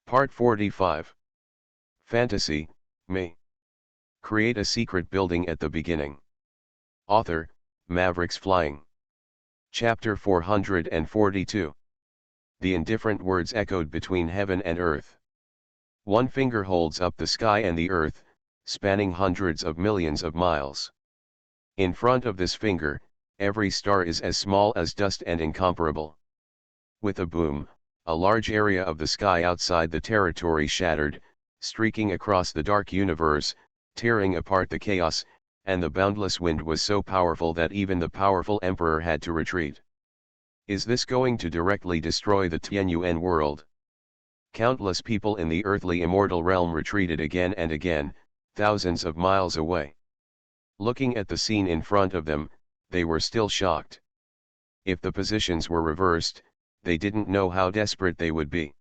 Part 45. Fantasy, Me. Create a secret building at the beginning. Author, Mavericks Flying. Chapter 442. The indifferent words echoed between heaven and earth. One finger holds up the sky and the earth, spanning hundreds of millions of miles. In front of this finger, every star is as small as dust and incomparable. With a boom, a large area of the sky outside the territory shattered, streaking across the dark universe, tearing apart the chaos, and the boundless wind was so powerful that even the powerful emperor had to retreat. Is this going to directly destroy the Tianyuan world? Countless people in the earthly immortal realm retreated again and again, thousands of miles away. Looking at the scene in front of them, they were still shocked. If the positions were reversed, they didn't know how desperate they would be.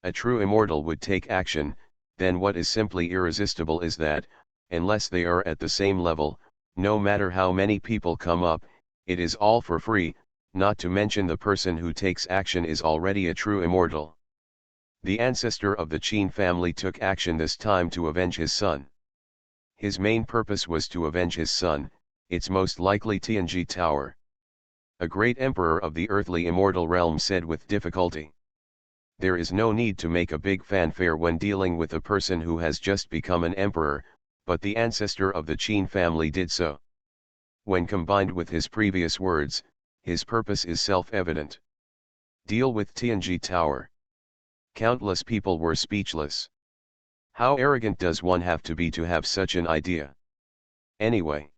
A true immortal would take action, then what is simply irresistible is that, unless they are at the same level, no matter how many people come up, it is all for free, not to mention the person who takes action is already a true immortal. The ancestor of the Qin family took action this time to avenge his son. His main purpose was to avenge his son, its most likely Tianji Tower. A great emperor of the earthly immortal realm said with difficulty. There is no need to make a big fanfare when dealing with a person who has just become an emperor, but the ancestor of the Qin family did so. When combined with his previous words, his purpose is self-evident. Deal with Tianji Tower. Countless people were speechless. How arrogant does one have to have such an idea? Anyway,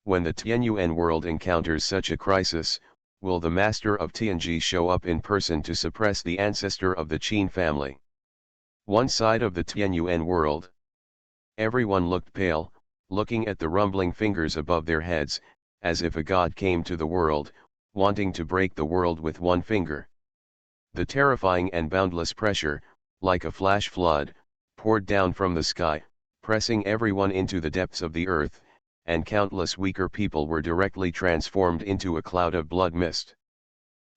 when the Tianyuan world encounters such a crisis, will the master of Tianji show up in person to suppress the ancestor of the Qin family? One side of the Tianyuan world. Everyone looked pale, looking at the rumbling fingers above their heads, as if a god came to the world, wanting to break the world with one finger. The terrifying and boundless pressure, like a flash flood, poured down from the sky, pressing everyone into the depths of the earth, and countless weaker people were directly transformed into a cloud of blood mist.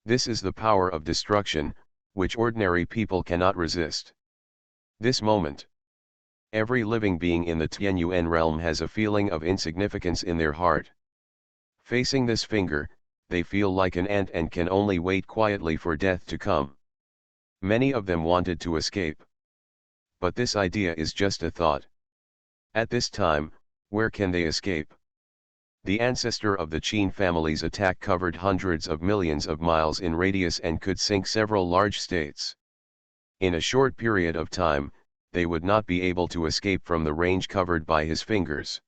This is the power of destruction, which ordinary people cannot resist. This moment, every living being in the Tianyuan realm has a feeling of insignificance in their heart. Facing this finger, they feel like an ant and can only wait quietly for death to come. Many of them wanted to escape. But this idea is just a thought. At this time, where can they escape? The ancestor of the Qin family's attack covered hundreds of millions of miles in radius and could sink several large states. In a short period of time, they would not be able to escape from the range covered by his fingers.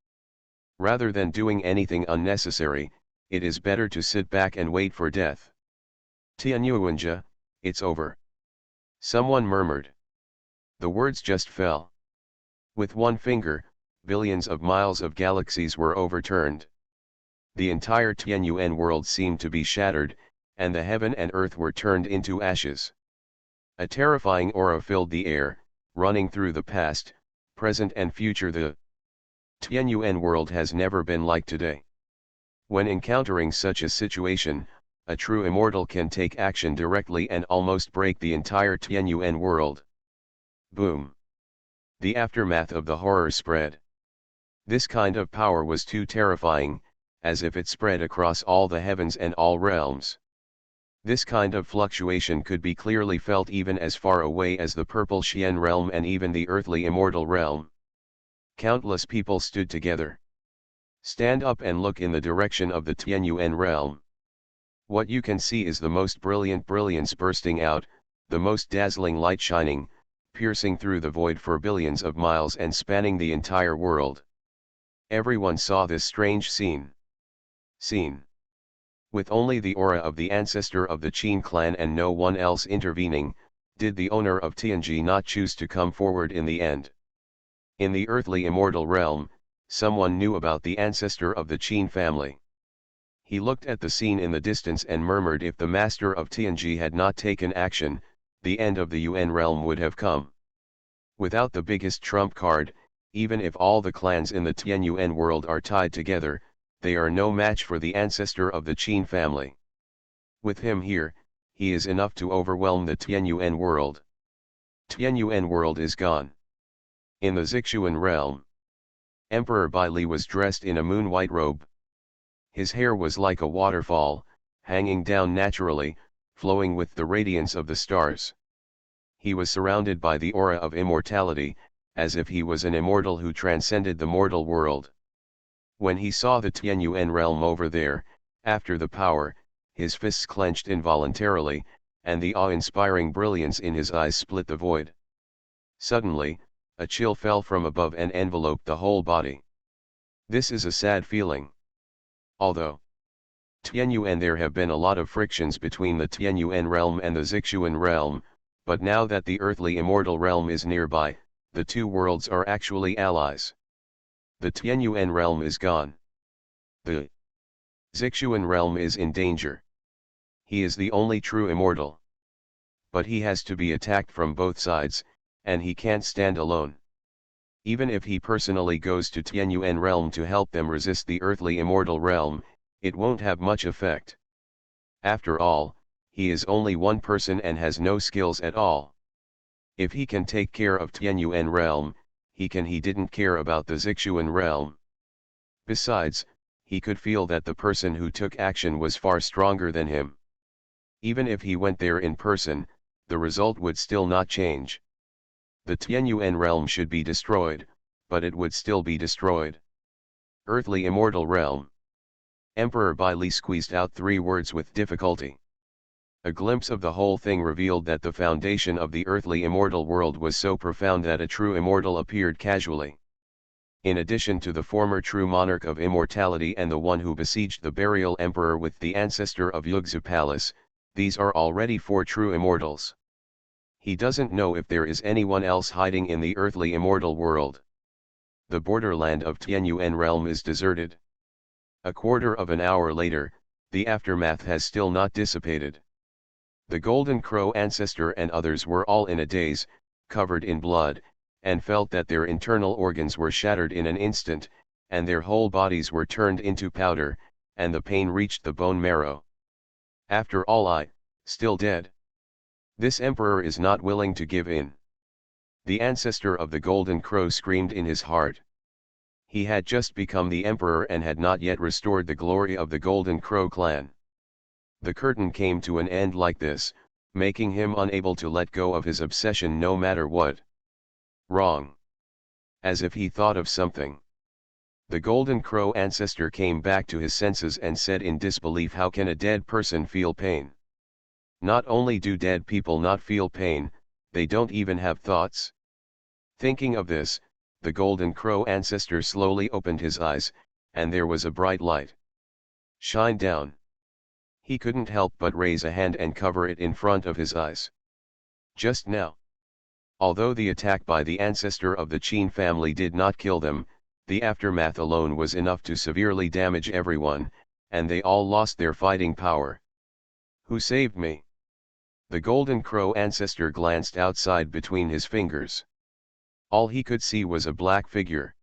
Rather than doing anything unnecessary, it is better to sit back and wait for death. Tianyuanja, it's over. Someone murmured. The words just fell. With one finger, billions of miles of galaxies were overturned. The entire Tianyuan world seemed to be shattered, and the heaven and earth were turned into ashes. A terrifying aura filled the air, running through the past, present and future. The Tianyuan world has never been like today. When encountering such a situation, a true immortal can take action directly and almost break the entire Tianyuan world. Boom! The aftermath of the horror spread. This kind of power was too terrifying, as if it spread across all the heavens and all realms. This kind of fluctuation could be clearly felt even as far away as the purple Xian realm and even the earthly immortal realm. Countless people stood together. Stand up and look in the direction of the Tianyuan realm. What you can see is the most brilliant brilliance bursting out, the most dazzling light shining, piercing through the void for billions of miles and spanning the entire world. Everyone saw this strange scene. With only the aura of the ancestor of the Qin clan and no one else intervening, did the owner of Tianji not choose to come forward in the end. In the earthly immortal realm, someone knew about the ancestor of the Qin family. He looked at the scene in the distance and murmured, if the master of Tianji had not taken action, the end of the Yuan realm would have come. Without the biggest trump card, even if all the clans in the Tianyuan world are tied together, they are no match for the ancestor of the Qin family. With him here, he is enough to overwhelm the Tianyuan world. Tianyuan world is gone. In the Zixuan realm, Emperor Baili was dressed in a moon-white robe. His hair was like a waterfall, hanging down naturally, flowing with the radiance of the stars. He was surrounded by the aura of immortality, as if he was an immortal who transcended the mortal world. When he saw the Tianyuan realm over there, after the power, his fists clenched involuntarily, and the awe-inspiring brilliance in his eyes split the void. Suddenly, a chill fell from above and enveloped the whole body. This is a sad feeling. Although Tianyuan, there have been a lot of frictions between the Tianyuan realm and the Zixuan realm, but now that the earthly immortal realm is nearby, the two worlds are actually allies. The Tianyuan realm is gone. The Zixuan realm is in danger. He is the only true immortal. But he has to be attacked from both sides, and he can't stand alone. Even if he personally goes to Tianyuan realm to help them resist the earthly immortal realm, it won't have much effect. After all, he is only one person and has no skills at all. If he can take care of Tianyuan realm, he didn't care about the Zixuan realm. Besides, he could feel that the person who took action was far stronger than him. Even if he went there in person, the result would still not change. The Tianyuan realm should be destroyed, but it would still be destroyed. Earthly immortal realm. Emperor Baili squeezed out 3 words with difficulty. A glimpse of the whole thing revealed that the foundation of the earthly immortal world was so profound that a true immortal appeared casually. In addition to the former true monarch of immortality and the one who besieged the burial emperor with the ancestor of Yugzu Palace, these are already 4 true immortals. He doesn't know if there is anyone else hiding in the earthly immortal world. The borderland of Tianyuan realm is deserted. A quarter of an hour later, the aftermath has still not dissipated. The Golden Crow ancestor and others were all in a daze, covered in blood, and felt that their internal organs were shattered in an instant, and their whole bodies were turned into powder, and the pain reached the bone marrow. After all, still dead. This emperor is not willing to give in. The ancestor of the Golden Crow screamed in his heart. He had just become the emperor and had not yet restored the glory of the Golden Crow clan. The curtain came to an end like this, making him unable to let go of his obsession no matter what. Wrong. As if he thought of something. The Golden Crow ancestor came back to his senses and said in disbelief, "How can a dead person feel pain? Not only do dead people not feel pain, they don't even have thoughts." Thinking of this, the Golden Crow ancestor slowly opened his eyes, and there was a bright light. Shine down. He couldn't help but raise a hand and cover it in front of his eyes. Just now. Although the attack by the ancestor of the Qin family did not kill them, the aftermath alone was enough to severely damage everyone, and they all lost their fighting power. Who saved me? The Golden Crow ancestor glanced outside between his fingers. All he could see was a black figure.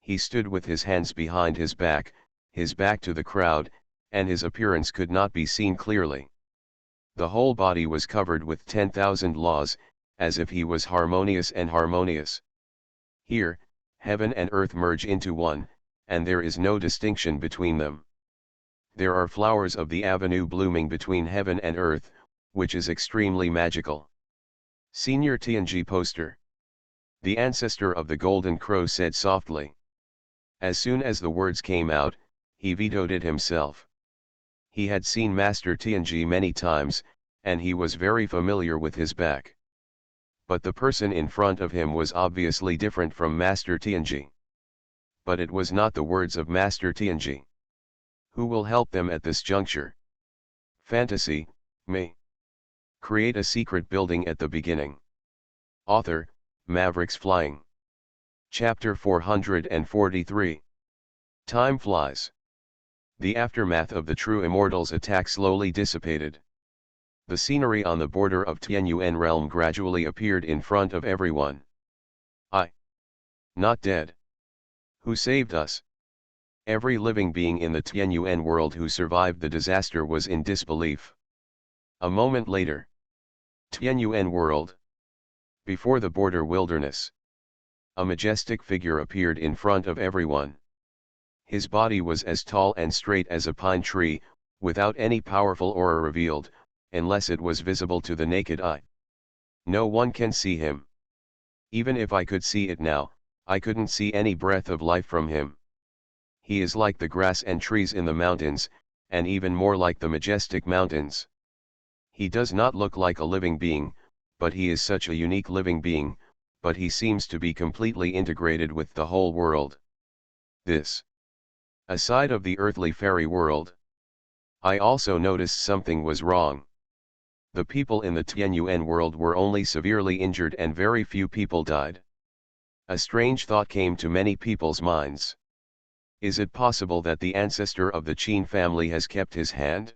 He stood with his hands behind his back to the crowd, and his appearance could not be seen clearly. The whole body was covered with 10,000 laws, as if he was harmonious and harmonious. Here, heaven and earth merge into one, and there is no distinction between them. There are flowers of the avenue blooming between heaven and earth, which is extremely magical. Senior Tianji poster. The ancestor of the Golden Crow said softly. As soon as the words came out, he vetoed it himself. He had seen Master Tianji many times, and he was very familiar with his back. But the person in front of him was obviously different from Master Tianji. But it was not the words of Master Tianji. Who will help them at this juncture? Fantasy, me. Create a secret building at the beginning. Author, Mavericks Flying. Chapter 443. Time flies. The aftermath of the true immortals' attack slowly dissipated. The scenery on the border of Tianyuan realm gradually appeared in front of everyone. Not dead. Who saved us? Every living being in the Tianyuan world who survived the disaster was in disbelief. A moment later. Tianyuan world. Before the border wilderness, a majestic figure appeared in front of everyone. His body was as tall and straight as a pine tree, without any powerful aura revealed, unless it was visible to the naked eye. No one can see him. Even if I could see it now, I couldn't see any breath of life from him. He is like the grass and trees in the mountains, and even more like the majestic mountains. He does not look like a living being, but he is such a unique living being, but he seems to be completely integrated with the whole world. This, aside of the earthly fairy world. I also noticed something was wrong. The people in the Tianyuan world were only severely injured and very few people died. A strange thought came to many people's minds. Is it possible that the ancestor of the Qin family has kept his hand?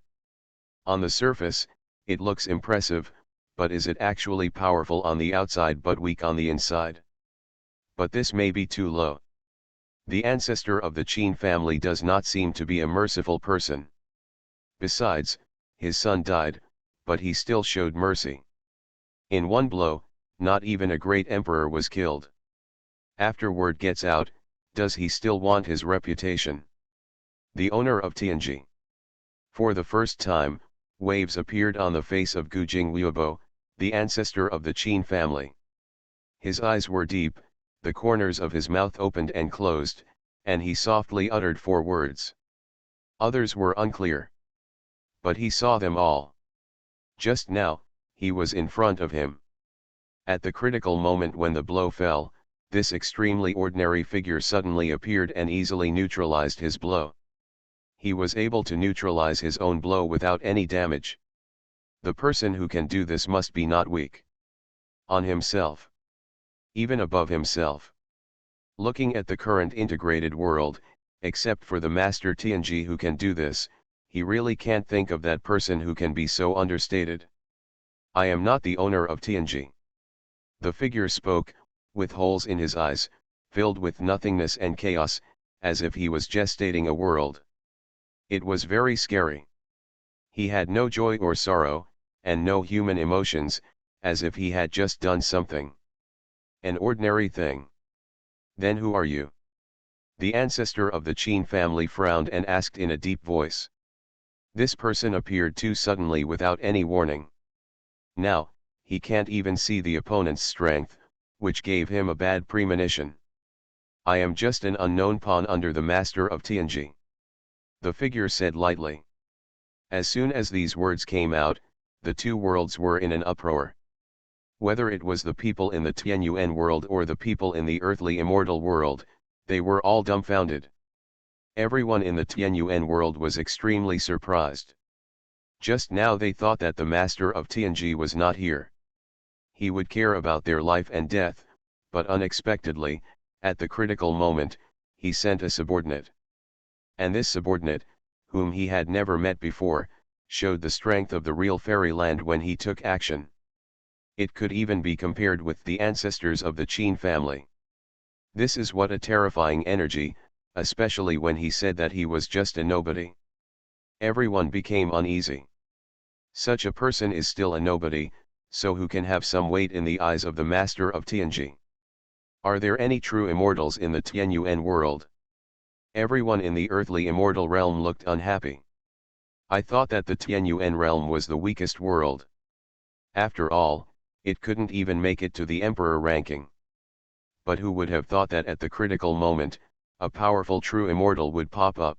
On the surface, it looks impressive, but is it actually powerful on the outside but weak on the inside? But this may be too low. The ancestor of the Qin family does not seem to be a merciful person. Besides, his son died, but he still showed mercy. In one blow, not even a great emperor was killed. After word gets out, does he still want his reputation? The owner of Tianji. For the first time, waves appeared on the face of Gujing Liubo, the ancestor of the Qin family. His eyes were deep, the corners of his mouth opened and closed, and he softly uttered 4 words. Others were unclear. But he saw them all. Just now, he was in front of him. At the critical moment when the blow fell, this extremely ordinary figure suddenly appeared and easily neutralized his blow. He was able to neutralize his own blow without any damage. The person who can do this must be not weak. On himself. Even above himself. Looking at the current integrated world, except for the Master Tianji who can do this, he really can't think of that person who can be so understated. I am not the owner of Tianji. The figure spoke, with holes in his eyes, filled with nothingness and chaos, as if he was gestating a world. It was very scary. He had no joy or sorrow, and no human emotions, as if he had just done something. An ordinary thing. Then who are you? The ancestor of the Qin family frowned and asked in a deep voice. This person appeared too suddenly without any warning. Now, he can't even see the opponent's strength, which gave him a bad premonition. I am just an unknown pawn under the master of Tianji. The figure said lightly. As soon as these words came out, the 2 worlds were in an uproar. Whether it was the people in the Tianyuan world or the people in the earthly immortal world, they were all dumbfounded. Everyone in the Tianyuan world was extremely surprised. Just now they thought that the master of Tianji was not here. He would care about their life and death, but unexpectedly, at the critical moment, he sent a subordinate. And this subordinate, whom he had never met before, showed the strength of the real fairyland when he took action. It could even be compared with the ancestors of the Qin family. This is what a terrifying energy, especially when he said that he was just a nobody. Everyone became uneasy. Such a person is still a nobody, so who can have some weight in the eyes of the master of Tianji? Are there any true immortals in the Tianyuan world? Everyone in the earthly immortal realm looked unhappy. I thought that the Tianyuan realm was the weakest world. After all, it couldn't even make it to the emperor ranking. But who would have thought that at the critical moment, a powerful true immortal would pop up?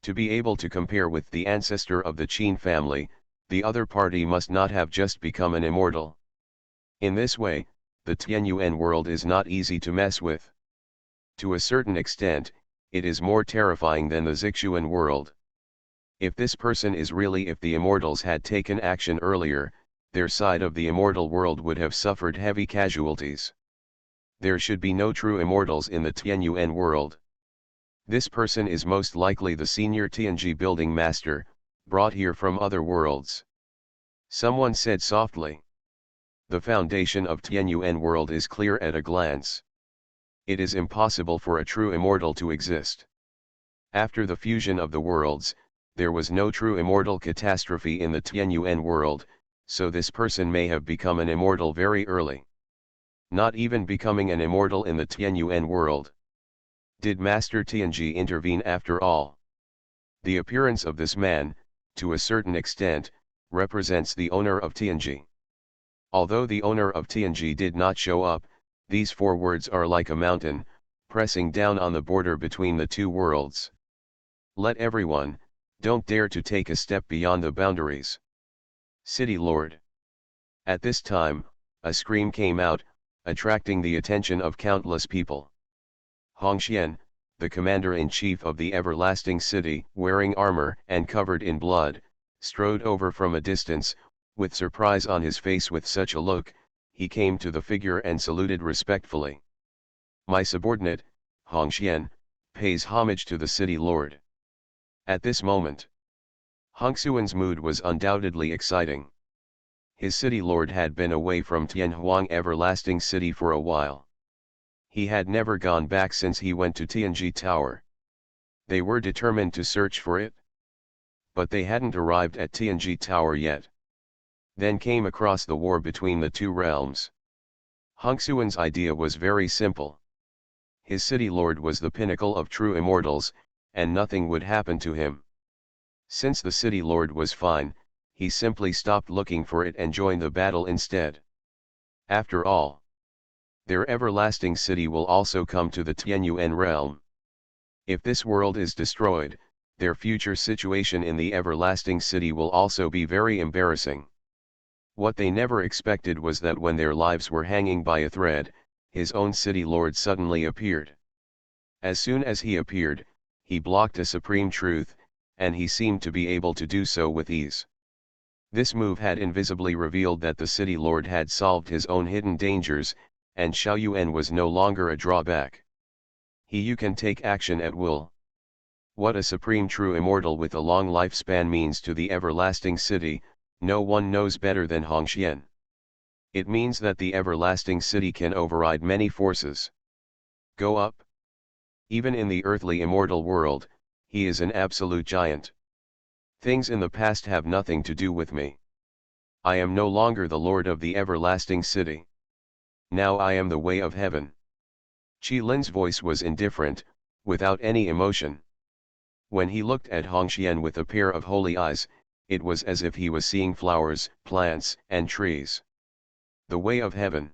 To be able to compare with the ancestor of the Qin family, the other party must not have just become an immortal. In this way, the Tianyuan world is not easy to mess with. To a certain extent, it is more terrifying than the Zixuan world. If this person is really if the immortals had taken action earlier, their side of the immortal world would have suffered heavy casualties. There should be no true immortals in the Tianyuan world. This person is most likely the senior Tianji building master, brought here from other worlds. Someone said softly. The foundation of Tianyuan world is clear at a glance. It is impossible for a true immortal to exist. After the fusion of the worlds, there was no true immortal catastrophe in the Tianyuan world, so this person may have become an immortal very early. not even becoming an immortal in the Tianyuan world. Did Master Tianji intervene after all? The appearance of this man, to a certain extent, represents the owner of Tianji. Although the owner of Tianji did not show up, these four words are like a mountain, pressing down on the border between the two worlds. Let everyone, don't dare to take a step beyond the boundaries. City Lord. At this time, a scream came out, attracting the attention of countless people. Hongxian, the commander-in-chief of the everlasting city, wearing armor and covered in blood, strode over from a distance, with surprise on his face. With such a look, he came to the figure and saluted respectfully. My subordinate, Hongxian, pays homage to the city lord. At this moment, Hongxuan's mood was undoubtedly exciting. His city lord had been away from Tianhuang everlasting city for a while. He had never gone back since he went to Tianji Tower. They were determined to search for it. But they hadn't arrived at Tianji Tower yet. Then came across the war between the two realms. Hongxuan's idea was very simple. His city lord was the pinnacle of true immortals, and nothing would happen to him. Since the city lord was fine, he simply stopped looking for it and joined the battle instead. After all, their everlasting city will also come to the Tianyuan realm. If this world is destroyed, their future situation in the everlasting city will also be very embarrassing. What they never expected was that when their lives were hanging by a thread, his own city lord suddenly appeared. As soon as he appeared, he blocked a supreme truth, and he seemed to be able to do so with ease. This move had invisibly revealed that the city lord had solved his own hidden dangers, and Xiaoyuan was no longer a drawback. He can take action at will. What a supreme true immortal with a long lifespan means to the everlasting city, no one knows better than Hongxian. It means that the everlasting city can override many forces. Go up. Even in the earthly immortal world, he is an absolute giant. Things in the past have nothing to do with me. I am no longer the lord of the everlasting city. Now I am the way of heaven. Qi Lin's voice was indifferent, without any emotion. When he looked at Hongxian with a pair of holy eyes, it was as if he was seeing flowers, plants, and trees. The way of heaven.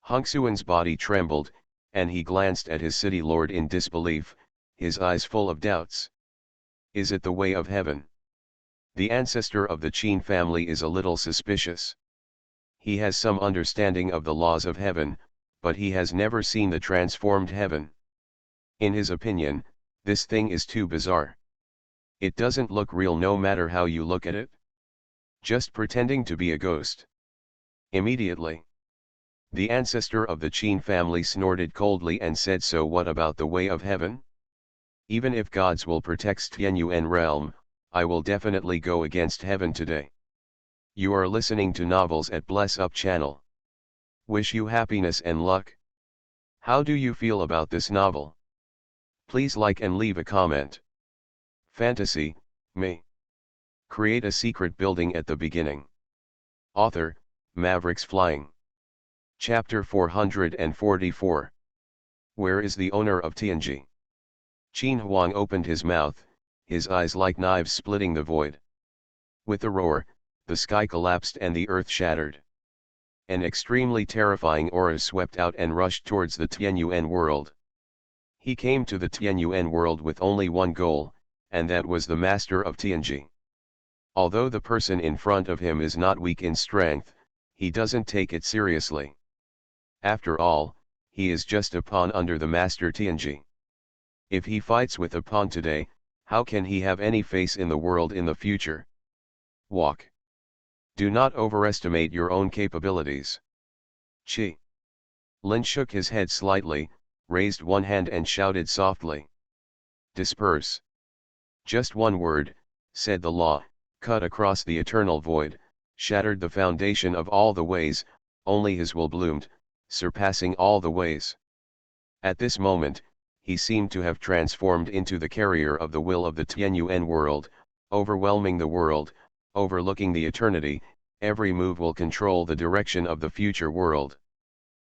Hongxuan's body trembled, and he glanced at his city lord in disbelief, his eyes full of doubts. Is it the way of heaven? The ancestor of the Qin family is a little suspicious. He has some understanding of the laws of heaven, but he has never seen the transformed heaven. In his opinion, this thing is too bizarre. It doesn't look real no matter how you look at it. Just pretending to be a ghost. Immediately, the ancestor of the Qin family snorted coldly and said, so what about the way of heaven? Even if God's will protects Tianyuan realm, I will definitely go against heaven today. You are listening to Novels at Bless Up channel. Wish you happiness and luck. How do you feel about this novel? Please like and leave a comment. Fantasy, me. Create a secret building at the beginning. Author, Mavericks Flying. Chapter 444. Where is the owner of Tianji? Qin Huang opened his mouth, his eyes like knives splitting the void. With a roar, the sky collapsed and the earth shattered. An extremely terrifying aura swept out and rushed towards the Tianyuan world. He came to the Tianyuan world with only one goal, and that was the master of Tianji. Although the person in front of him is not weak in strength, he doesn't take it seriously. After all, he is just a pawn under the master Tianji. If he fights with a pawn today, how can he have any face in the world in the future? Walk. Do not overestimate your own capabilities. Qi Lin shook his head slightly, raised one hand and shouted softly. Disperse. Just one word, said the law, cut across the eternal void, shattered the foundation of all the ways, only his will bloomed, surpassing all the ways. At this moment, he seemed to have transformed into the carrier of the will of the Tianyuan world, overwhelming the world, overlooking the eternity. Every move will control the direction of the future world.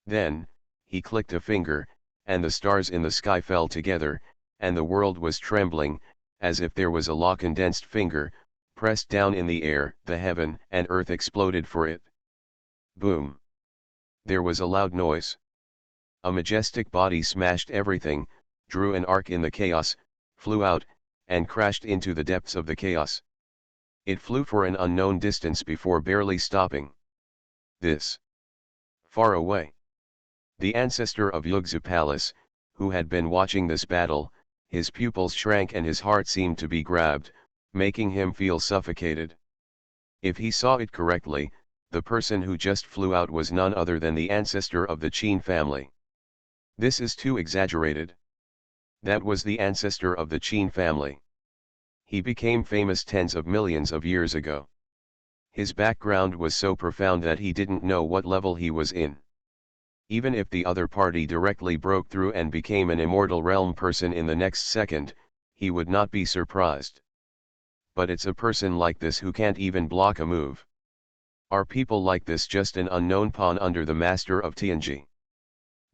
Then, he clicked a finger, and the stars in the sky fell together, and the world was trembling, as if there was a law-condensed finger, pressed down in the air. The heaven and earth exploded for it. Boom! There was a loud noise. A majestic body smashed everything, drew an arc in the chaos, flew out, and crashed into the depths of the chaos. It flew for an unknown distance before barely stopping. This. Far away. The ancestor of Yggdrasil, who had been watching this battle, his pupils shrank and his heart seemed to be grabbed, making him feel suffocated. If he saw it correctly, the person who just flew out was none other than the ancestor of the Qin family. This is too exaggerated. That was the ancestor of the Qin family. He became famous tens of millions of years ago. His background was so profound that he didn't know what level he was in. Even if the other party directly broke through and became an immortal realm person in the next second, he would not be surprised. But it's a person like this who can't even block a move. Are people like this just an unknown pawn under the master of Tianji?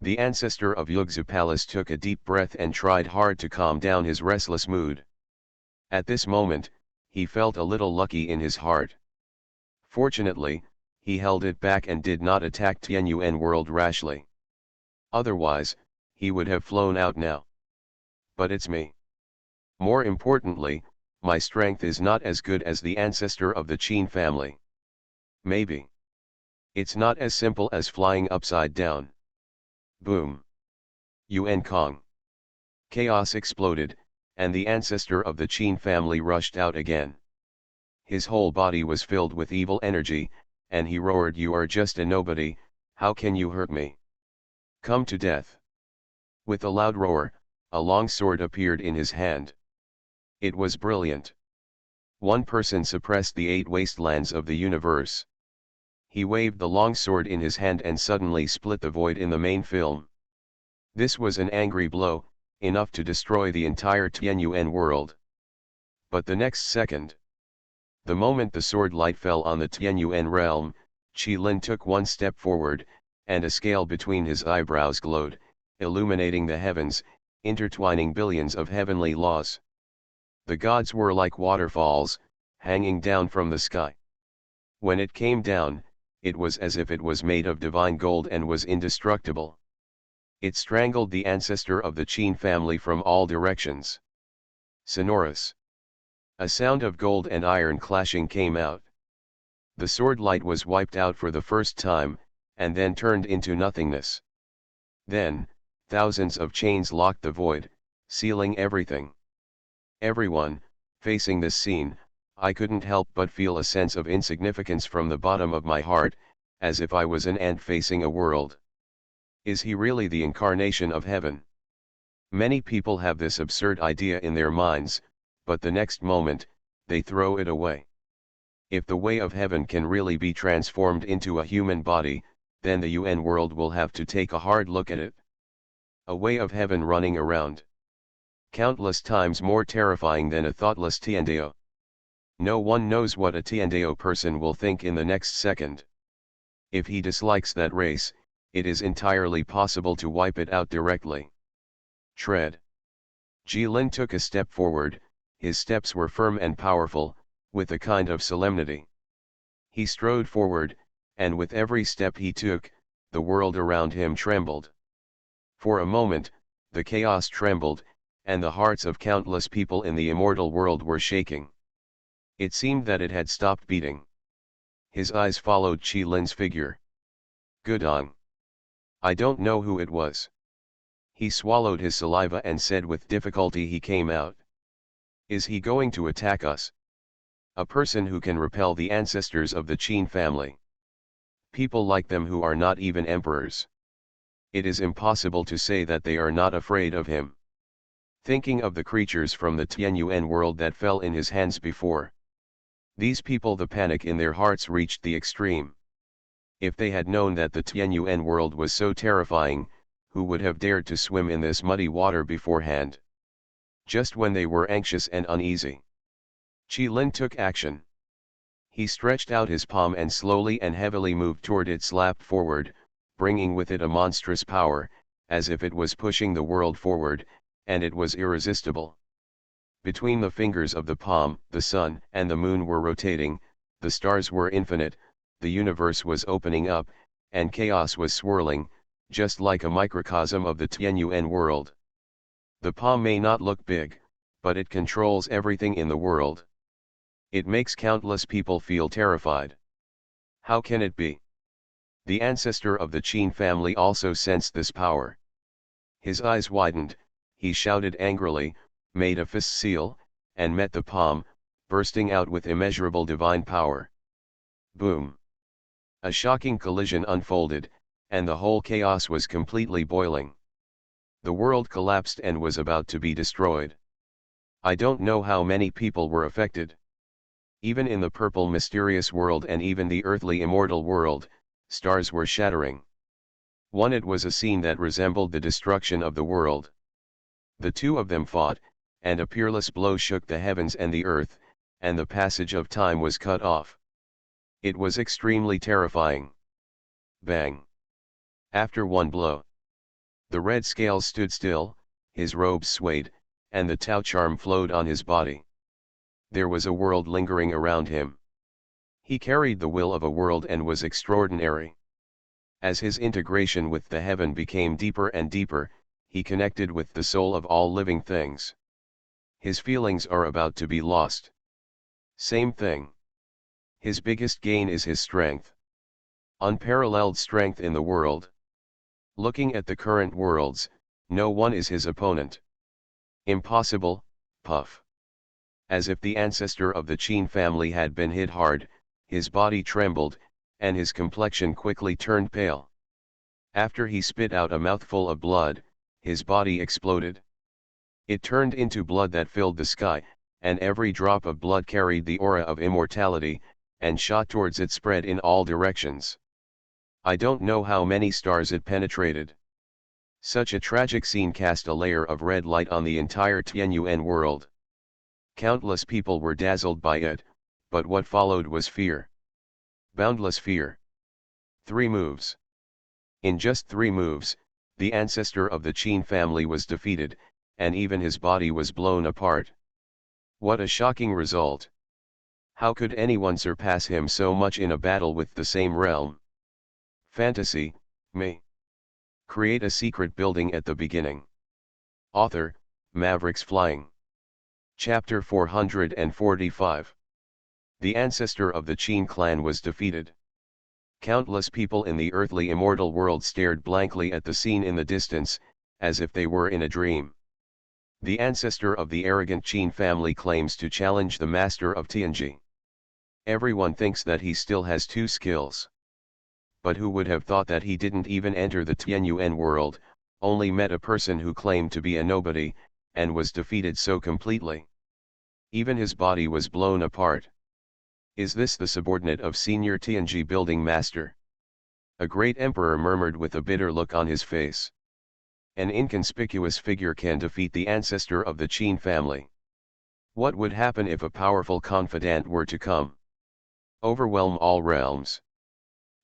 The ancestor of Yggdrasil took a deep breath and tried hard to calm down his restless mood. At this moment, he felt a little lucky in his heart. Fortunately, he held it back and did not attack Tianyuan world rashly. Otherwise, he would have flown out now. But it's me. More importantly, my strength is not as good as the ancestor of the Qin family. Maybe. It's not as simple as flying upside down. Boom. Yuan Kong. Chaos exploded, and the ancestor of the Qin family rushed out again. His whole body was filled with evil energy, and he roared, "You are just a nobody, how can you hurt me? Come to death." With a loud roar, a long sword appeared in his hand. It was brilliant. One person suppressed the 8 wastelands of the universe. He waved the long sword in his hand and suddenly split the void in the main film. This was an angry blow, enough to destroy the entire Tianyuan world. But the next second, the moment the sword light fell on the Tianyuan realm, Qi Lin took one step forward, and a scale between his eyebrows glowed, illuminating the heavens, intertwining billions of heavenly laws. The gods were like waterfalls, hanging down from the sky. When it came down, it was as if it was made of divine gold and was indestructible. It strangled the ancestor of the Qin family from all directions. Sonorous. A sound of gold and iron clashing came out. The sword light was wiped out for the first time, and then turned into nothingness. Then, thousands of chains locked the void, sealing everything. Everyone, facing this scene, I couldn't help but feel a sense of insignificance from the bottom of my heart, as if I was an ant facing a world. Is he really the incarnation of heaven? Many people have this absurd idea in their minds, but the next moment, they throw it away. If the way of heaven can really be transformed into a human body, then the UN world will have to take a hard look at it. A way of heaven running around. Countless times more terrifying than a thoughtless Tiandeo. No one knows what a Tiandeo person will think in the next second. If he dislikes that race, it is entirely possible to wipe it out directly. Tread. Jilin took a step forward, his steps were firm and powerful, with a kind of solemnity. He strode forward, and with every step he took, the world around him trembled. For a moment, the chaos trembled, and the hearts of countless people in the immortal world were shaking. It seemed that it had stopped beating. His eyes followed Qi Lin's figure. Gudong. I don't know who it was. He swallowed his saliva and said with difficulty, he came out. Is he going to attack us? A person who can repel the ancestors of the Qin family. People like them who are not even emperors. It is impossible to say that they are not afraid of him. Thinking of the creatures from the Tianyuan world that fell in his hands before. These people, the panic in their hearts reached the extreme. If they had known that the Tianyuan world was so terrifying, who would have dared to swim in this muddy water beforehand? Just when they were anxious and uneasy, Qi Lin took action. He stretched out his palm and slowly and heavily moved toward its lap forward, bringing with it a monstrous power, as if it was pushing the world forward, and it was irresistible. Between the fingers of the palm, the sun and the moon were rotating, the stars were infinite, the universe was opening up, and chaos was swirling, just like a microcosm of the Tianyuan world. The palm may not look big, but it controls everything in the world. It makes countless people feel terrified. How can it be? The ancestor of the Qin family also sensed this power. His eyes widened, he shouted angrily, made a fist seal, and met the palm, bursting out with immeasurable divine power. Boom! A shocking collision unfolded, and the whole chaos was completely boiling. The world collapsed and was about to be destroyed. I don't know how many people were affected. Even in the purple mysterious world and even the earthly immortal world, stars were shattering. It was a scene that resembled the destruction of the world. The two of them fought, and a peerless blow shook the heavens and the earth, and the passage of time was cut off. It was extremely terrifying. Bang! After one blow, the red scales stood still, his robes swayed, and the Tao charm flowed on his body. There was a world lingering around him. He carried the will of a world and was extraordinary. As his integration with the heaven became deeper and deeper, he connected with the soul of all living things. His feelings are about to be lost. Same thing. His biggest gain is his strength. Unparalleled strength in the world. Looking at the current worlds, no one is his opponent. Impossible, puff. As if the ancestor of the Qin family had been hit hard, his body trembled, and his complexion quickly turned pale. After he spit out a mouthful of blood, his body exploded. It turned into blood that filled the sky, and every drop of blood carried the aura of immortality, and shot towards it, spread in all directions. I don't know how many stars it penetrated. Such a tragic scene cast a layer of red light on the entire Tianyuan world. Countless people were dazzled by it, but what followed was fear. Boundless fear. 3 moves. In just 3 moves, the ancestor of the Qin family was defeated, and even his body was blown apart. What a shocking result! How could anyone surpass him so much in a battle with the same realm? Fantasy, me. Create a secret building at the beginning. Author, Mavericks Flying. Chapter 445. The ancestor of the Qin clan was defeated. Countless people in the earthly immortal world stared blankly at the scene in the distance, as if they were in a dream. The ancestor of the arrogant Qin family claims to challenge the master of Tianji. Everyone thinks that he still has 2 skills. But who would have thought that he didn't even enter the Tianyuan world, only met a person who claimed to be a nobody, and was defeated so completely. Even his body was blown apart. Is this the subordinate of senior Tianji building master? A great emperor murmured with a bitter look on his face. An inconspicuous figure can defeat the ancestor of the Qin family. What would happen if a powerful confidant were to come? Overwhelm all realms.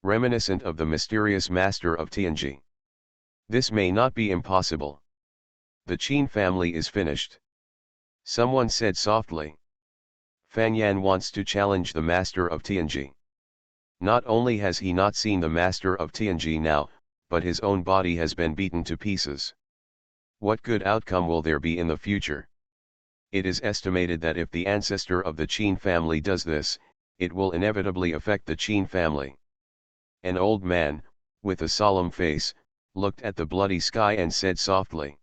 Reminiscent of the mysterious master of Tianji. This may not be impossible. The Qin family is finished. Someone said softly. Fan Yan wants to challenge the master of Tianji. Not only has he not seen the master of Tianji now, but his own body has been beaten to pieces. What good outcome will there be in the future? It is estimated that if the ancestor of the Qin family does this, it will inevitably affect the Qin family. An old man, with a solemn face, looked at the bloody sky and said softly.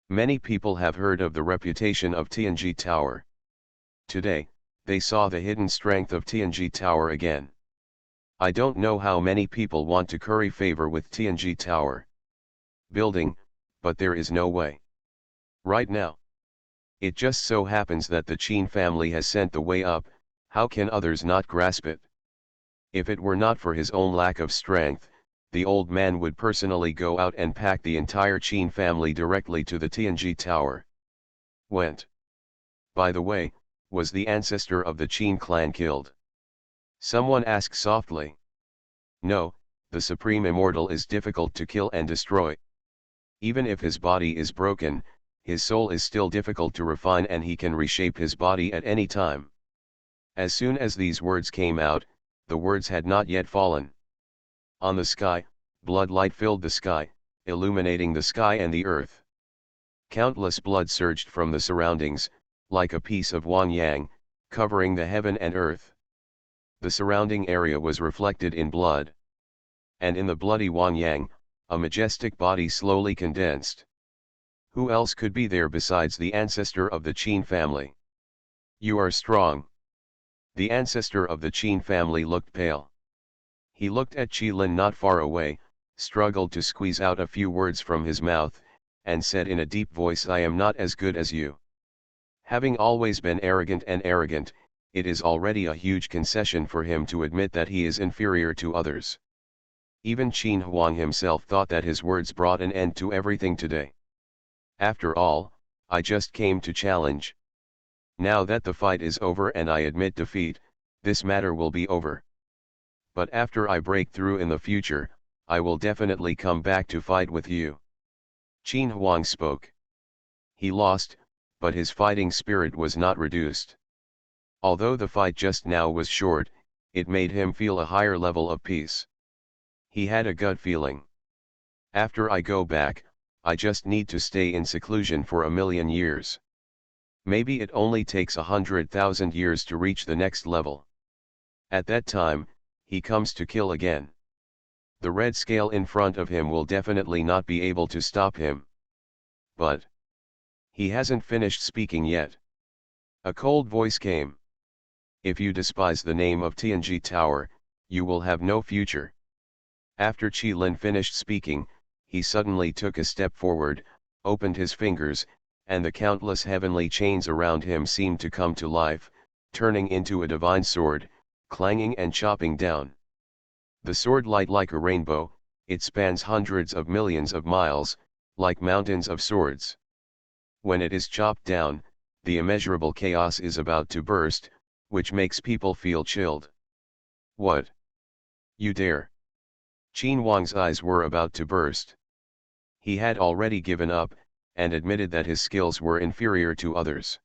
Many people have heard of the reputation of Tianji Tower. Today, they saw the hidden strength of Tianji Tower again. I don't know how many people want to curry favor with Tianji Tower building, but there is no way. Right now. It just so happens that the Qin family has sent the way up, how can others not grasp it? If it were not for his own lack of strength, the old man would personally go out and pack the entire Qin family directly to the Tianji Tower. Went. By the way, was the ancestor of the Qin clan killed? Someone asked softly. No, the Supreme Immortal is difficult to kill and destroy. Even if his body is broken, his soul is still difficult to refine, and he can reshape his body at any time. As soon as these words came out, the words had not yet fallen. On the sky, blood light filled the sky, illuminating the sky and the earth. Countless blood surged from the surroundings, like a piece of Wang-yang, covering the heaven and earth. The surrounding area was reflected in blood. And in the bloody Wang-yang, a majestic body slowly condensed. Who else could be there besides the ancestor of the Qin family? You are strong. The ancestor of the Qin family looked pale. He looked at Qilin not far away, struggled to squeeze out a few words from his mouth, and said in a deep voice, I am not as good as you. Having always been arrogant, it is already a huge concession for him to admit that he is inferior to others. Even Qin Huang himself thought that his words brought an end to everything today. After all, I just came to challenge. Now that the fight is over and I admit defeat, this matter will be over. But after I break through in the future, I will definitely come back to fight with you. Qin Huang spoke. He lost, but his fighting spirit was not reduced. Although the fight just now was short, it made him feel a higher level of peace. He had a gut feeling. After I go back, I just need to stay in seclusion for 1,000,000 years. Maybe it only takes 100,000 years to reach the next level. At that time, he comes to kill again. The red scale in front of him will definitely not be able to stop him. But he hasn't finished speaking yet. A cold voice came. If you despise the name of Tianji Tower, you will have no future. After Qilin finished speaking, he suddenly took a step forward, opened his fingers, and the countless heavenly chains around him seemed to come to life, turning into a divine sword, clanging and chopping down. The sword light like a rainbow, it spans hundreds of millions of miles, like mountains of swords. When it is chopped down, the immeasurable chaos is about to burst, which makes people feel chilled. What? You dare? Qin Huang's eyes were about to burst. He had already given up, and admitted that his skills were inferior to others.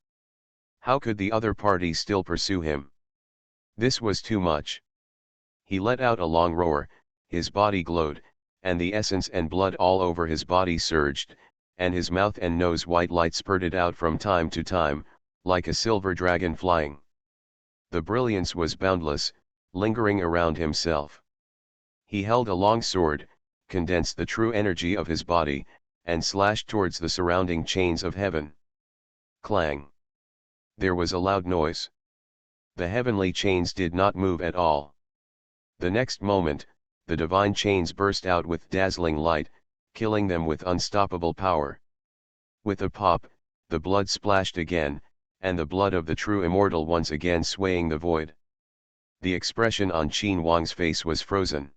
How could the other party still pursue him? This was too much. He let out a long roar, his body glowed, and the essence and blood all over his body surged, and his mouth and nose white light spurted out from time to time, like a silver dragon flying. The brilliance was boundless, lingering around himself. He held a long sword, condensed the true energy of his body, and slashed towards the surrounding chains of heaven. Clang! There was a loud noise. The heavenly chains did not move at all. The next moment, the divine chains burst out with dazzling light, killing them with unstoppable power. With a pop, the blood splashed again, and the blood of the true immortal once again swaying the void. The expression on Qin Huang's face was frozen.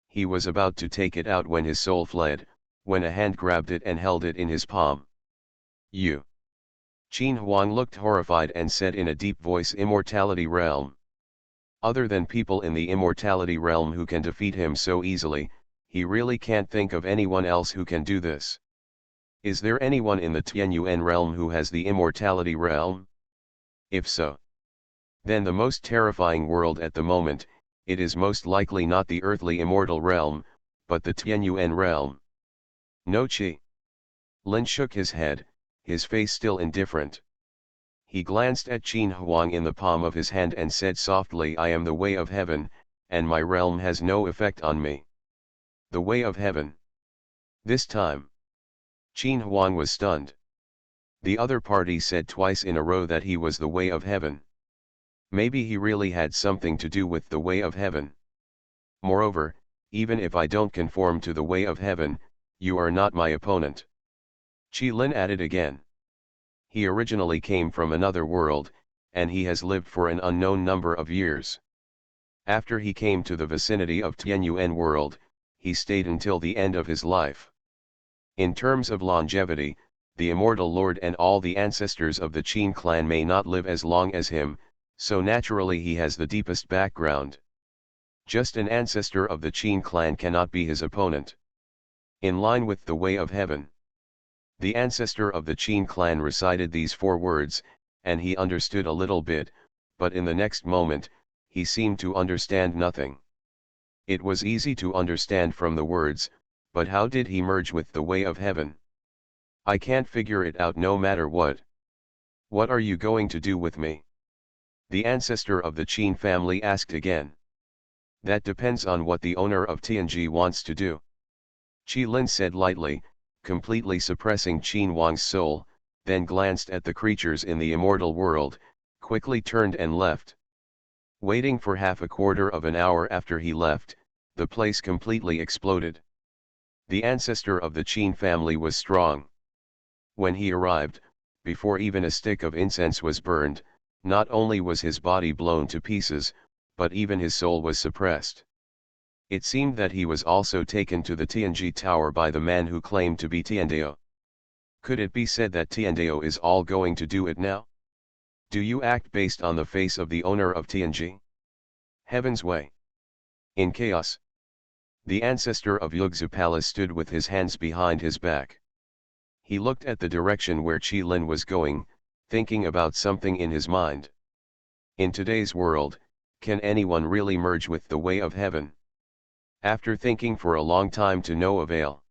He was about to take it out when his soul fled, when a hand grabbed it and held it in his palm. You! Qin Huang looked horrified and said in a deep voice, Immortality Realm. Other than people in the Immortality Realm who can defeat him so easily, he really can't think of anyone else who can do this. Is there anyone in the Tianyuan Realm who has the Immortality Realm? If so, then the most terrifying world at the moment, it is most likely not the earthly immortal realm, but the Tianyuan realm. No Qi. Lin shook his head, his face still indifferent. He glanced at Qin Huang in the palm of his hand and said softly, I am the way of heaven, and my realm has no effect on me. The way of heaven. This time. Qin Huang was stunned. The other party said twice in a row that he was the way of heaven. Maybe he really had something to do with the way of heaven. Moreover, even if I don't conform to the way of heaven, you are not my opponent. Qilin added again. He originally came from another world, and he has lived for an unknown number of years. After he came to the vicinity of Tianyuan world, he stayed until the end of his life. In terms of longevity, the immortal lord and all the ancestors of the Qin clan may not live as long as him, so naturally he has the deepest background. Just an ancestor of the Qin clan cannot be his opponent. In line with the way of heaven. The ancestor of the Qin clan recited these 4 words, and he understood a little bit, but in the next moment, he seemed to understand nothing. It was easy to understand from the words, but how did he merge with the way of heaven? I can't figure it out no matter what. What are you going to do with me? The ancestor of the Qin family asked again. That depends on what the owner of Tianji wants to do. Qi Lin said lightly, completely suppressing Qin Wang's soul, then glanced at the creatures in the immortal world, quickly turned and left. Waiting for half a quarter of an hour after he left, the place completely exploded. The ancestor of the Qin family was strong. When he arrived, before even a stick of incense was burned, not only was his body blown to pieces, but even his soul was suppressed. It seemed that he was also taken to the Tianji Tower by the man who claimed to be Tiandao. Could it be said that Tiandao is all going to do it now? Do you act based on the face of the owner of Tianji? Heaven's way. In chaos. The ancestor of Yugzu Palace stood with his hands behind his back. He looked at the direction where Qi Lin was going, thinking about something in his mind. In today's world, can anyone really merge with the way of heaven? After thinking for a long time to no avail,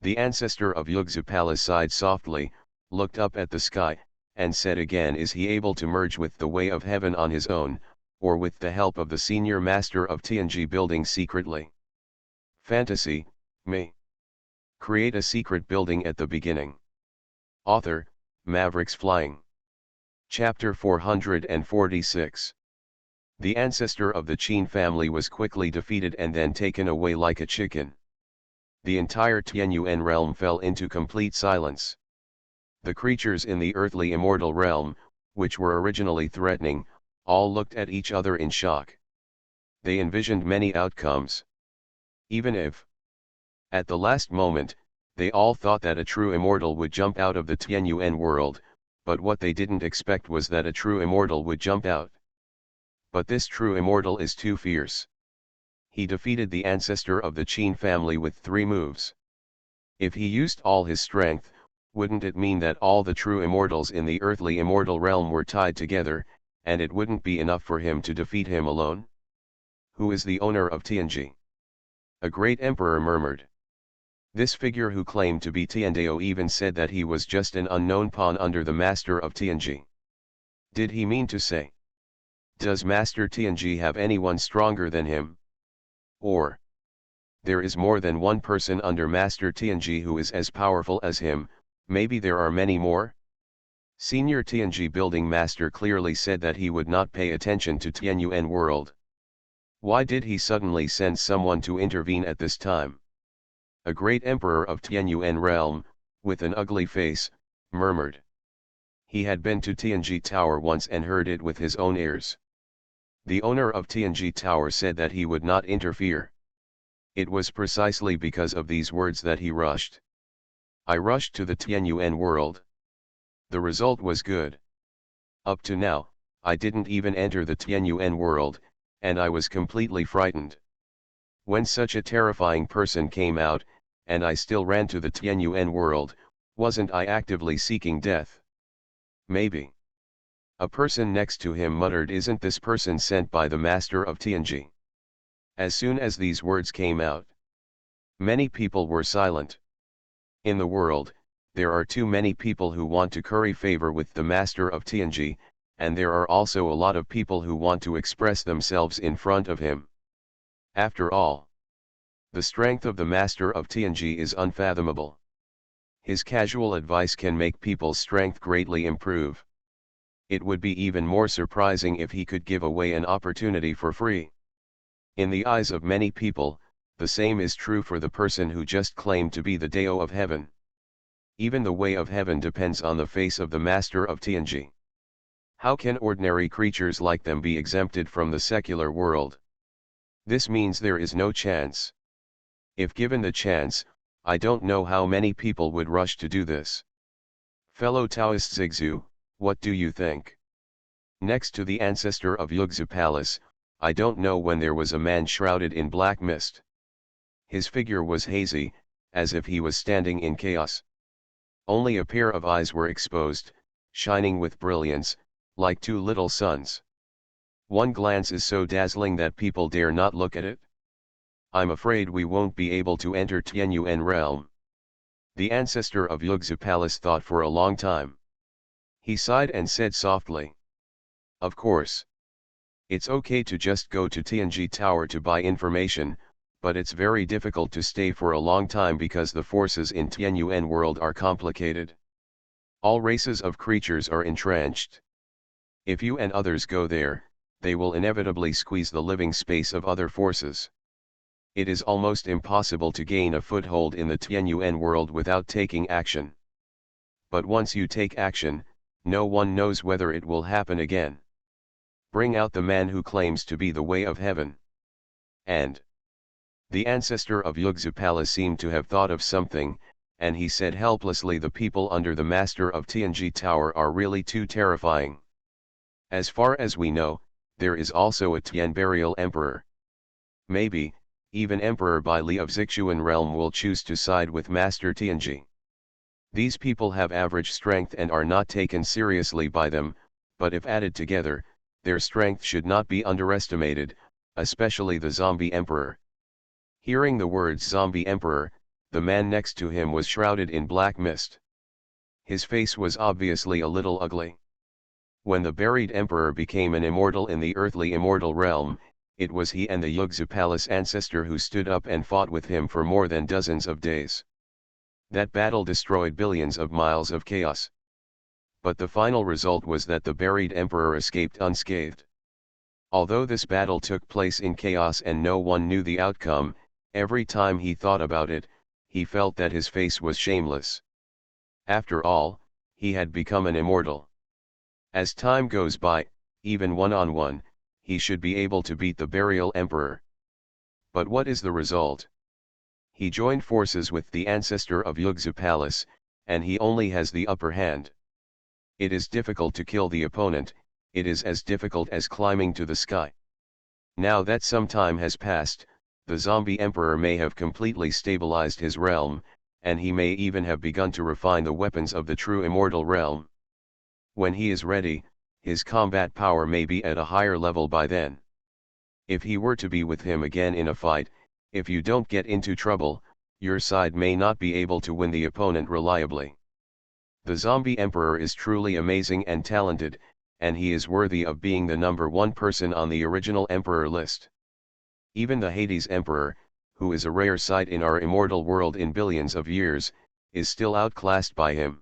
the ancestor of Yugzu Palace sighed softly, looked up at the sky, and said again, is he able to merge with the way of heaven on his own, or with the help of the senior master of Tianji building secretly? Fantasy, me. Create a secret building at the beginning. Author, Mavericks Flying. Chapter 446. The ancestor of the Qin family was quickly defeated and then taken away like a chicken. The entire Tianyuan realm fell into complete silence. The creatures in the earthly immortal realm, which were originally threatening, all looked at each other in shock. They envisioned many outcomes. Even if, at the last moment, they all thought that a true immortal would jump out of the Tianyuan world, but what they didn't expect was that a true immortal would jump out. But this true immortal is too fierce. He defeated the ancestor of the Qin family with 3 moves. If he used all his strength, wouldn't it mean that all the true immortals in the earthly immortal realm were tied together, and it wouldn't be enough for him to defeat him alone? Who is the owner of Tianji? A great emperor murmured. This figure who claimed to be Tiandao even said that he was just an unknown pawn under the master of Tianji. Did he mean to say? Does Master Tianji have anyone stronger than him? Or, there is more than one person under Master Tianji who is as powerful as him, maybe there are many more? Senior Tianji building master clearly said that he would not pay attention to Tianyuan world. Why did he suddenly send someone to intervene at this time? A great emperor of Tianyuan realm, with an ugly face, murmured. He had been to Tianji Tower once and heard it with his own ears. The owner of Tianji Tower said that he would not interfere. It was precisely because of these words that he rushed. I rushed to the Tianyuan world. The result was good. Up to now, I didn't even enter the Tianyuan world, and I was completely frightened. When such a terrifying person came out, and I still ran to the Tianyuan world, wasn't I actively seeking death? Maybe. A person next to him muttered, isn't this person sent by the master of Tianji? As soon as these words came out, many people were silent. In the world, there are too many people who want to curry favor with the master of Tianji, and there are also a lot of people who want to express themselves in front of him. After all, the strength of the master of Tianji is unfathomable. His casual advice can make people's strength greatly improve. It would be even more surprising if he could give away an opportunity for free. In the eyes of many people, the same is true for the person who just claimed to be the Dao of heaven. Even the way of heaven depends on the face of the master of Tianji. How can ordinary creatures like them be exempted from the secular world? This means there is no chance. If given the chance, I don't know how many people would rush to do this. Fellow Taoist Zigzhu, what do you think? Next to the ancestor of Yugzu Palace, I don't know when there was a man shrouded in black mist. His figure was hazy, as if he was standing in chaos. Only a pair of eyes were exposed, shining with brilliance, like two little suns. One glance is so dazzling that people dare not look at it. I'm afraid we won't be able to enter Tianyuan realm. The ancestor of Yugzu Palace thought for a long time. He sighed and said softly, "Of course. It's okay to just go to Tianji Tower to buy information, but it's very difficult to stay for a long time because the forces in Tianyuan world are complicated. All races of creatures are entrenched. If you and others go there, they will inevitably squeeze the living space of other forces. It is almost impossible to gain a foothold in the Tianyuan world without taking action. But once you take action, no one knows whether it will happen again. Bring out the man who claims to be the way of heaven." And the ancestor of Yugzu Palace seemed to have thought of something, and he said helplessly, "The people under the master of Tianji Tower are really too terrifying. As far as we know, there is also a Tian burial emperor. Maybe, even Emperor Bai Li of Zixuan realm will choose to side with Master Tianji. These people have average strength and are not taken seriously by them, but if added together, their strength should not be underestimated, especially the zombie emperor." Hearing the words zombie emperor, the man next to him was shrouded in black mist. His face was obviously a little ugly. When the buried emperor became an immortal in the earthly immortal realm, it was he and the Yugzu Palace ancestor who stood up and fought with him for more than dozens of days. That battle destroyed billions of miles of chaos. But the final result was that the buried emperor escaped unscathed. Although this battle took place in chaos and no one knew the outcome, every time he thought about it, he felt that his face was shameless. After all, he had become an immortal. As time goes by, even one-on-one, he should be able to beat the burial emperor. But what is the result? He joined forces with the ancestor of Yugzu Palace, and he only has the upper hand. It is difficult to kill the opponent, it is as difficult as climbing to the sky. Now that some time has passed, the zombie emperor may have completely stabilized his realm, and he may even have begun to refine the weapons of the true immortal realm. When he is ready, his combat power may be at a higher level by then. If he were to be with him again in a fight, if you don't get into trouble, your side may not be able to win the opponent reliably. The zombie emperor is truly amazing and talented, and he is worthy of being the #1 person on the original emperor list. Even the Hades emperor, who is a rare sight in our immortal world in billions of years, is still outclassed by him.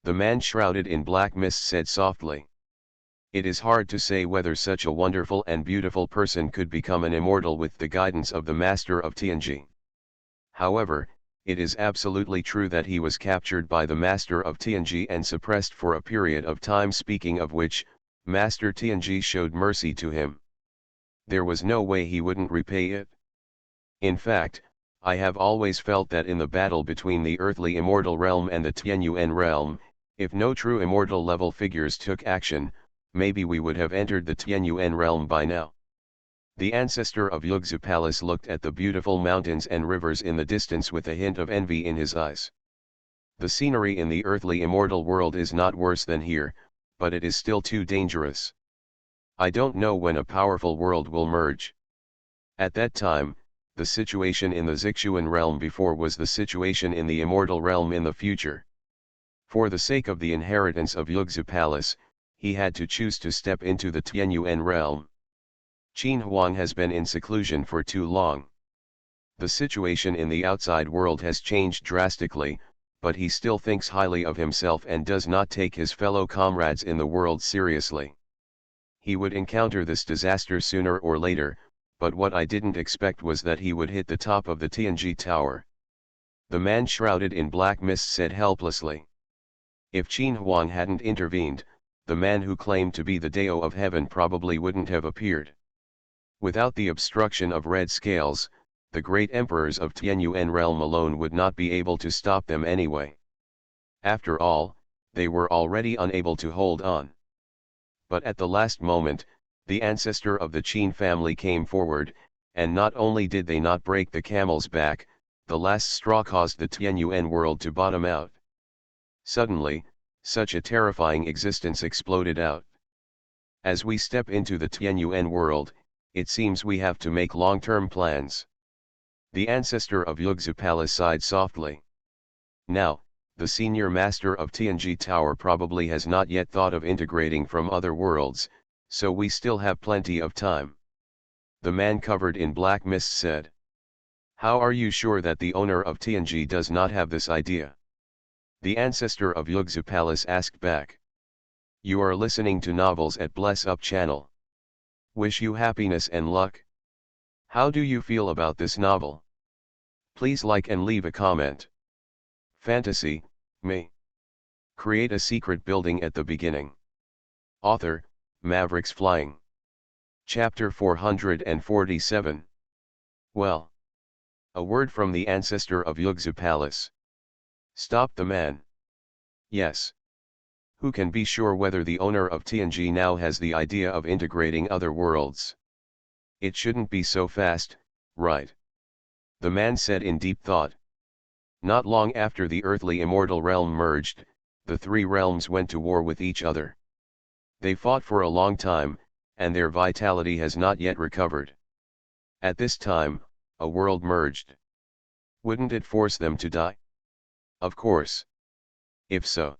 The man shrouded in black mist said softly, "It is hard to say whether such a wonderful and beautiful person could become an immortal with the guidance of the master of Tianji. However, it is absolutely true that he was captured by the master of Tianji and suppressed for a period of time, speaking of which, Master Tianji showed mercy to him. There was no way he wouldn't repay it. In fact, I have always felt that in the battle between the earthly immortal realm and the Tianyuan realm, if no true immortal level figures took action, maybe we would have entered the Tianyuan realm by now." The ancestor of Yugzu Palace looked at the beautiful mountains and rivers in the distance with a hint of envy in his eyes. The scenery in the earthly immortal world is not worse than here, but it is still too dangerous. I don't know when a powerful world will merge. At that time, the situation in the Zixuan realm before was the situation in the immortal realm in the future. For the sake of the inheritance of Yugzu Palace, he had to choose to step into the Tianyuan realm. Qin Huang has been in seclusion for too long. The situation in the outside world has changed drastically, but he still thinks highly of himself and does not take his fellow comrades in the world seriously. He would encounter this disaster sooner or later, but what I didn't expect was that he would hit the top of the Tianji Tower. The man shrouded in black mist said helplessly. If Qin Huang hadn't intervened, the man who claimed to be the Dao of Heaven probably wouldn't have appeared. Without the obstruction of red scales, the great emperors of Tianyuan realm alone would not be able to stop them anyway. After all, they were already unable to hold on. But at the last moment, The ancestor of the Qin family came forward, and not only did they not break the camel's back, the last straw caused the Tianyuan world to bottom out. Suddenly, such a terrifying existence exploded out. As we step into the Tianyuan world, it seems we have to make long-term plans. The ancestor of Yugzu Palace sighed softly. Now, the senior master of Tianji Tower probably has not yet thought of integrating from other worlds, so we still have plenty of time. The man covered in black mist said. How are you sure that the owner of Tianji does not have this idea? The ancestor of Yugzu Palace asked back. You are listening to novels at Bless Up channel. Wish you happiness and luck. How do you feel about this novel? Please like and leave a comment. Fantasy, me. Create a secret building at the beginning. Author, Mavericks Flying. Chapter 447. Well. A word from the ancestor of Yugzu Palace. Stop the man. Yes. Who can be sure whether the owner of Tianji now has the idea of integrating other worlds? It shouldn't be so fast, right? The man said in deep thought. Not long after the earthly immortal realm merged, the three realms went to war with each other. They fought for a long time, and their vitality has not yet recovered. At this time, a world merged. Wouldn't it force them to die? Of course. If so,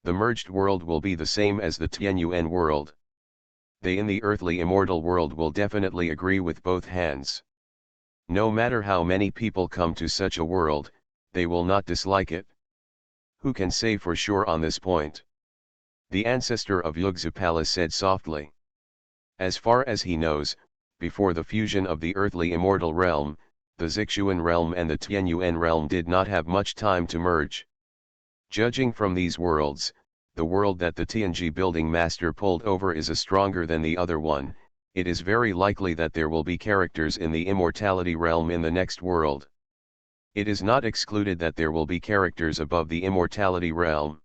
the merged world will be the same as the Tianyuan world. They in the earthly immortal world will definitely agree with both hands. No matter how many people come to such a world, they will not dislike it. Who can say for sure on this point? The ancestor of Yugzu Palace said softly. As far as he knows, before the fusion of the earthly immortal realm, the Zixuan realm and the Tianyuan realm did not have much time to merge. Judging from these worlds, the world that the Tianji building master pulled over is stronger than the other one. It is very likely that there will be characters in the immortality realm in the next world. It is not excluded that there will be characters above the immortality realm.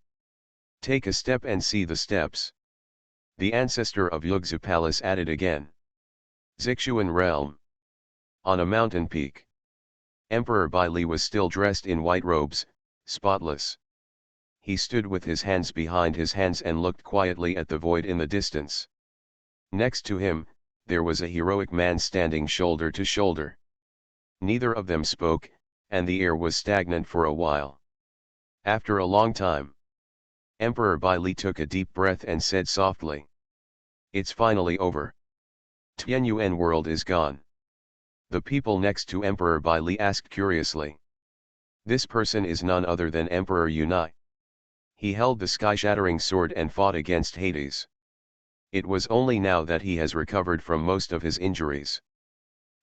Take a step and see the steps. The ancestor of Yugzu Palace added again. Zixuan realm. On a mountain peak. Emperor Bai Li was still dressed in white robes, spotless. He stood with his hands behind his hands and looked quietly at the void in the distance. Next to him, there was a heroic man standing shoulder to shoulder. Neither of them spoke, and the air was stagnant for a while. After a long time, Emperor Bai Li took a deep breath and said softly. It's finally over. Tianyuan world is gone. The people next to Emperor Bai Li asked curiously. This person is none other than Emperor Yunai. He held the sky-shattering sword and fought against Hades. It was only now that he has recovered from most of his injuries.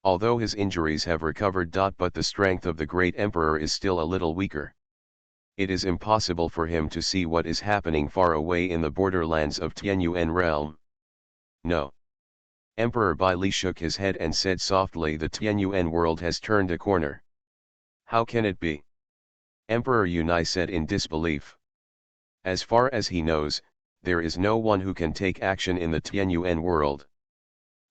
Although his injuries have recovered, but the strength of the great emperor is still a little weaker. It is impossible for him to see what is happening far away in the borderlands of Tianyuan realm. No. Emperor Bai Li shook his head and said softly, the Tianyuan world has turned a corner. How can it be? Emperor Yunai said in disbelief. As far as he knows, there is no one who can take action in the Tianyuan world.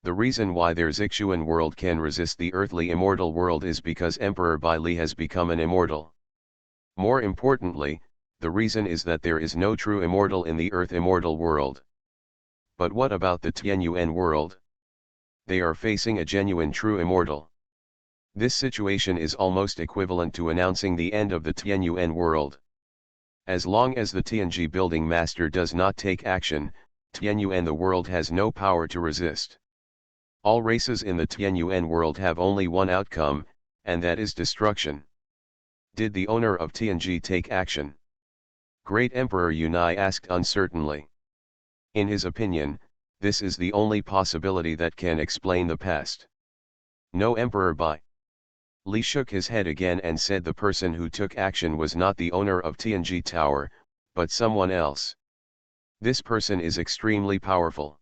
The reason why their Zixuan world can resist the earthly immortal world is because Emperor Bai Li has become an immortal. More importantly, the reason is that there is no true immortal in the earth immortal world. But what about the Tianyuan world? They are facing a genuine true immortal. This situation is almost equivalent to announcing the end of the Tianyuan world. As long as the Tianji building master does not take action, Tianyuan the world has no power to resist. All races in the Tianyuan world have only one outcome, and that is destruction. Did the owner of Tianji take action? Great Emperor Yunai asked uncertainly. In his opinion, this is the only possibility that can explain the past. No, Emperor Bai Li shook his head again and said the person who took action was not the owner of Tianji Tower, but someone else. This person is extremely powerful.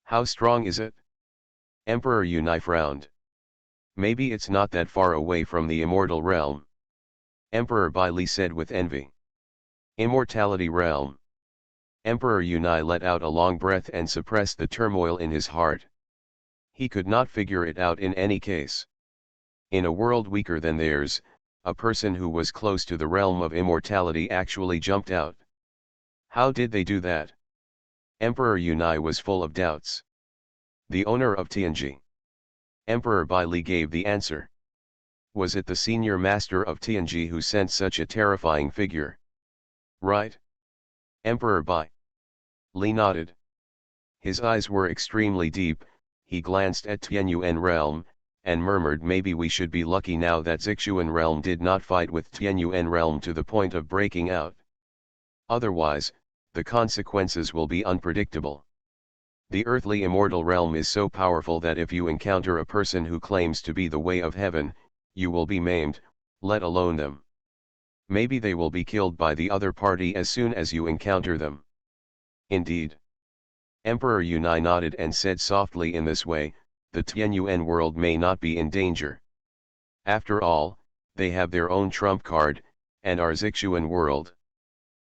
How strong is it? Emperor Yunai frowned. Maybe it's not that far away from the immortal realm. Emperor Bai Li said with envy. Immortality realm. Emperor Unai let out a long breath and suppressed the turmoil in his heart. He could not figure it out in any case. In a world weaker than theirs, a person who was close to the realm of immortality actually jumped out. How did they do that? Emperor Unai was full of doubts. The owner of Tianji. Emperor Baili gave the answer. Was it the senior master of Tianji who sent such a terrifying figure? Right? Emperor Baili nodded. His eyes were extremely deep. He glanced at Tianyuan realm, and murmured, maybe we should be lucky now that Zixuan realm did not fight with Tianyuan realm to the point of breaking out. Otherwise, the consequences will be unpredictable. The earthly immortal realm is so powerful that if you encounter a person who claims to be the way of heaven, you will be maimed, let alone them. Maybe they will be killed by the other party as soon as you encounter them. Indeed. Emperor Unai nodded and said softly, in this way, the Tianyuan world may not be in danger. After all, they have their own trump card, and our Zixuan world.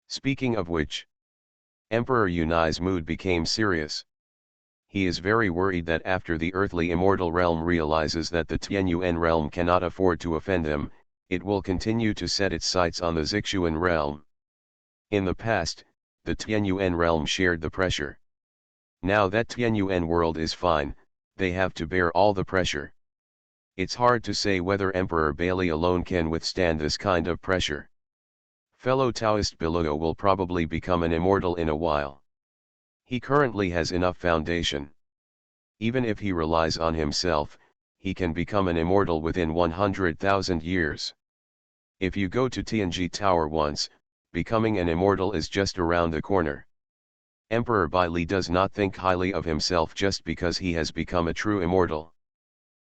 Speaking of which, Emperor Unai's mood became serious. He is very worried that after the earthly immortal realm realizes that the Tianyuan realm cannot afford to offend them, it will continue to set its sights on the Zixuan realm. In the past, the Tianyuan realm shared the pressure. Now that Tianyuan world is fine, they have to bear all the pressure. It's hard to say whether Emperor Baili alone can withstand this kind of pressure. Fellow Taoist Beluga will probably become an immortal in a while. He currently has enough foundation. Even if he relies on himself, he can become an immortal within 100,000 years. If you go to Tianji Tower once, becoming an immortal is just around the corner. Emperor Baili does not think highly of himself just because he has become a true immortal.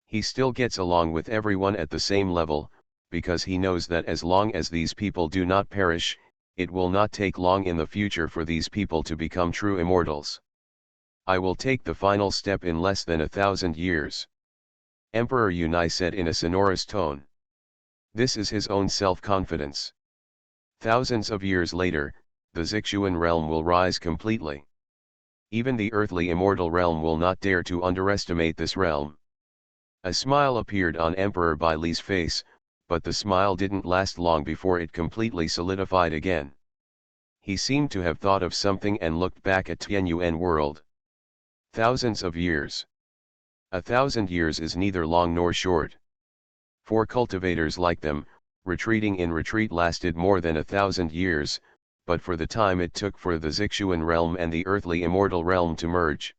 He still gets along with everyone at the same level, because he knows that as long as these people do not perish, it will not take long in the future for these people to become true immortals. I will take the final step in less than 1,000 years. Emperor Unai said in a sonorous tone. This is his own self-confidence. Thousands of years later, the Zixuan realm will rise completely. Even the earthly immortal realm will not dare to underestimate this realm. A smile appeared on Emperor Baili's face, but the smile didn't last long before it completely solidified again. He seemed to have thought of something and looked back at Tianyuan world. Thousands of years. 1,000 years is neither long nor short. For cultivators like them, retreating in retreat lasted more than 1,000 years, but for the time it took for the Zixuan realm and the earthly immortal realm to merge.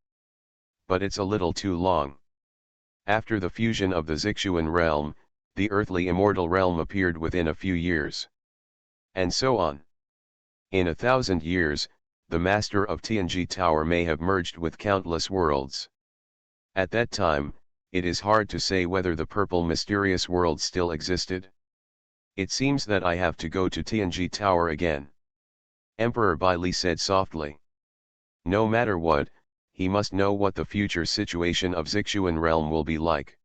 But it's a little too long. After the fusion of the Zixuan realm, the earthly immortal realm appeared within a few years. And so on. In 1,000 years, the master of Tianji Tower may have merged with countless worlds. At that time, it is hard to say whether the purple mysterious world still existed. It seems that I have to go to Tianji Tower again. Emperor Baili said softly. No matter what, he must know what the future situation of Zixuan realm will be like.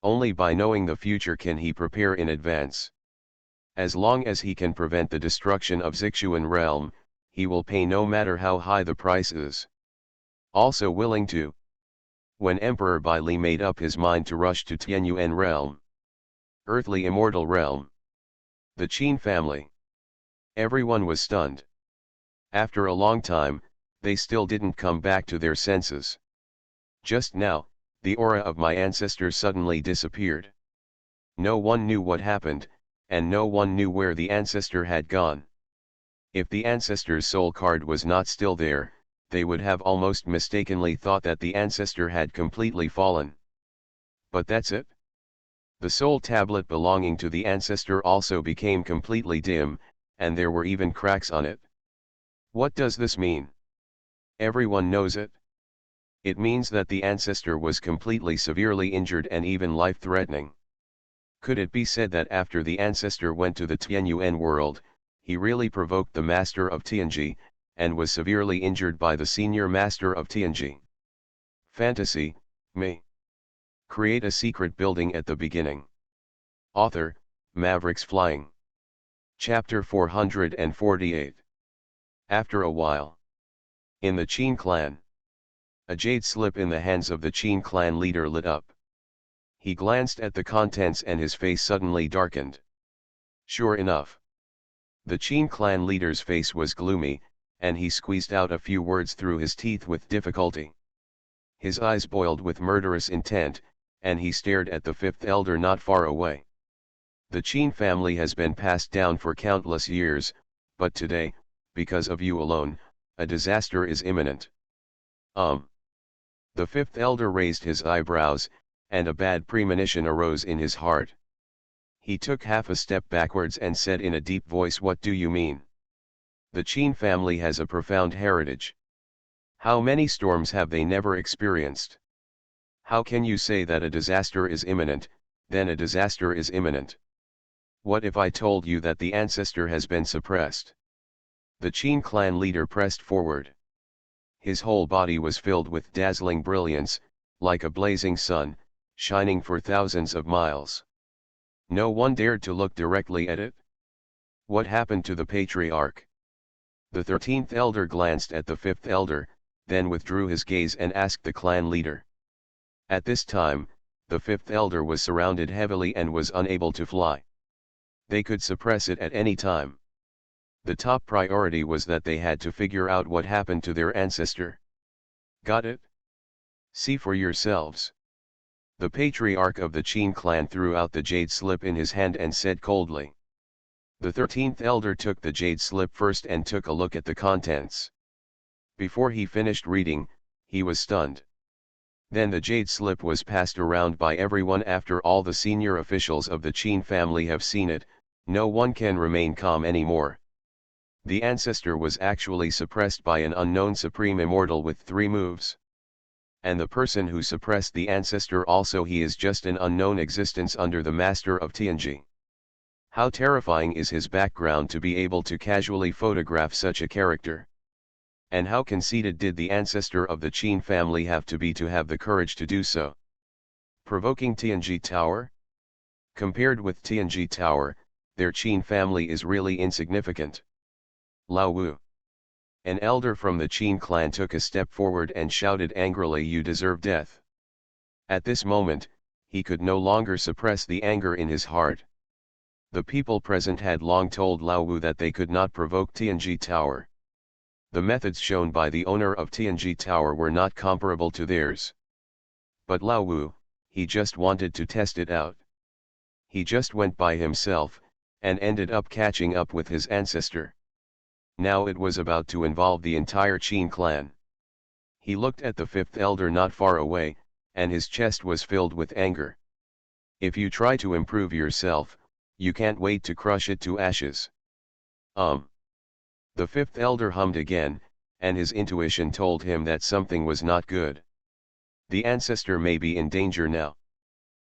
Only by knowing the future can he prepare in advance. As long as he can prevent the destruction of Zixuan realm, he will pay no matter how high the price is. Also willing to. When Emperor Baili made up his mind to rush to Tianyuan realm. Earthly immortal realm. The Qin family. Everyone was stunned. After a long time, they still didn't come back to their senses. Just now, the aura of my ancestor suddenly disappeared. No one knew what happened, and no one knew where the ancestor had gone. If the ancestor's soul card was not still there, they would have almost mistakenly thought that the ancestor had completely fallen. But that's it. The soul tablet belonging to the ancestor also became completely dim, and there were even cracks on it. What does this mean? Everyone knows it. It means that the ancestor was completely severely injured and even life-threatening. Could it be said that after the ancestor went to the Tianyuan world, he really provoked the master of Tianji, and was severely injured by the senior master of Tianji? Fantasy, me. Create a secret building at the beginning. Author, Mavericks Flying. Chapter 448. After a while. In the Qin clan. A jade slip in the hands of the Qin clan leader lit up. He glanced at the contents and his face suddenly darkened. Sure enough. The Qin clan leader's face was gloomy, and he squeezed out a few words through his teeth with difficulty. His eyes boiled with murderous intent, and he stared at the fifth elder not far away. The Qin family has been passed down for countless years, but today, because of you alone, a disaster is imminent. The fifth elder raised his eyebrows, and a bad premonition arose in his heart. He took half a step backwards and said in a deep voice, "What do you mean? The Qin family has a profound heritage. How many storms have they never experienced? How can you say that a disaster is imminent, then a disaster is imminent? What if I told you that the ancestor has been suppressed?" The Qin clan leader pressed forward. His whole body was filled with dazzling brilliance, like a blazing sun, shining for thousands of miles. No one dared to look directly at it. What happened to the patriarch? The 13th elder glanced at the 5th elder, then withdrew his gaze and asked the clan leader. At this time, the 5th elder was surrounded heavily and was unable to fly. They could suppress it at any time. The top priority was that they had to figure out what happened to their ancestor. Got it? See for yourselves. The patriarch of the Qin clan threw out the jade slip in his hand and said coldly. The 13th elder took the jade slip first and took a look at the contents. Before he finished reading, he was stunned. Then the jade slip was passed around by everyone. After all the senior officials of the Qin family have seen it, no one can remain calm anymore. The ancestor was actually suppressed by an unknown supreme immortal with 3 moves. And the person who suppressed the ancestor also, he is just an unknown existence under the master of Tianji. How terrifying is his background to be able to casually photograph such a character? And how conceited did the ancestor of the Qin family have to have the courage to do so? Provoking Tianji Tower? Compared with Tianji Tower, their Qin family is really insignificant. Lao Wu. An elder from the Qin clan took a step forward and shouted angrily, "You deserve death." At this moment, he could no longer suppress the anger in his heart. The people present had long told Lao Wu that they could not provoke Tianji Tower. The methods shown by the owner of Tianji Tower were not comparable to theirs. But Lao Wu, he just wanted to test it out. He just went by himself, and ended up catching up with his ancestor. Now it was about to involve the entire Qin clan. He looked at the 5th elder not far away, and his chest was filled with anger. If you try to improve yourself, you can't wait to crush it to ashes. The 5th elder hummed again, and his intuition told him that something was not good. The ancestor may be in danger now.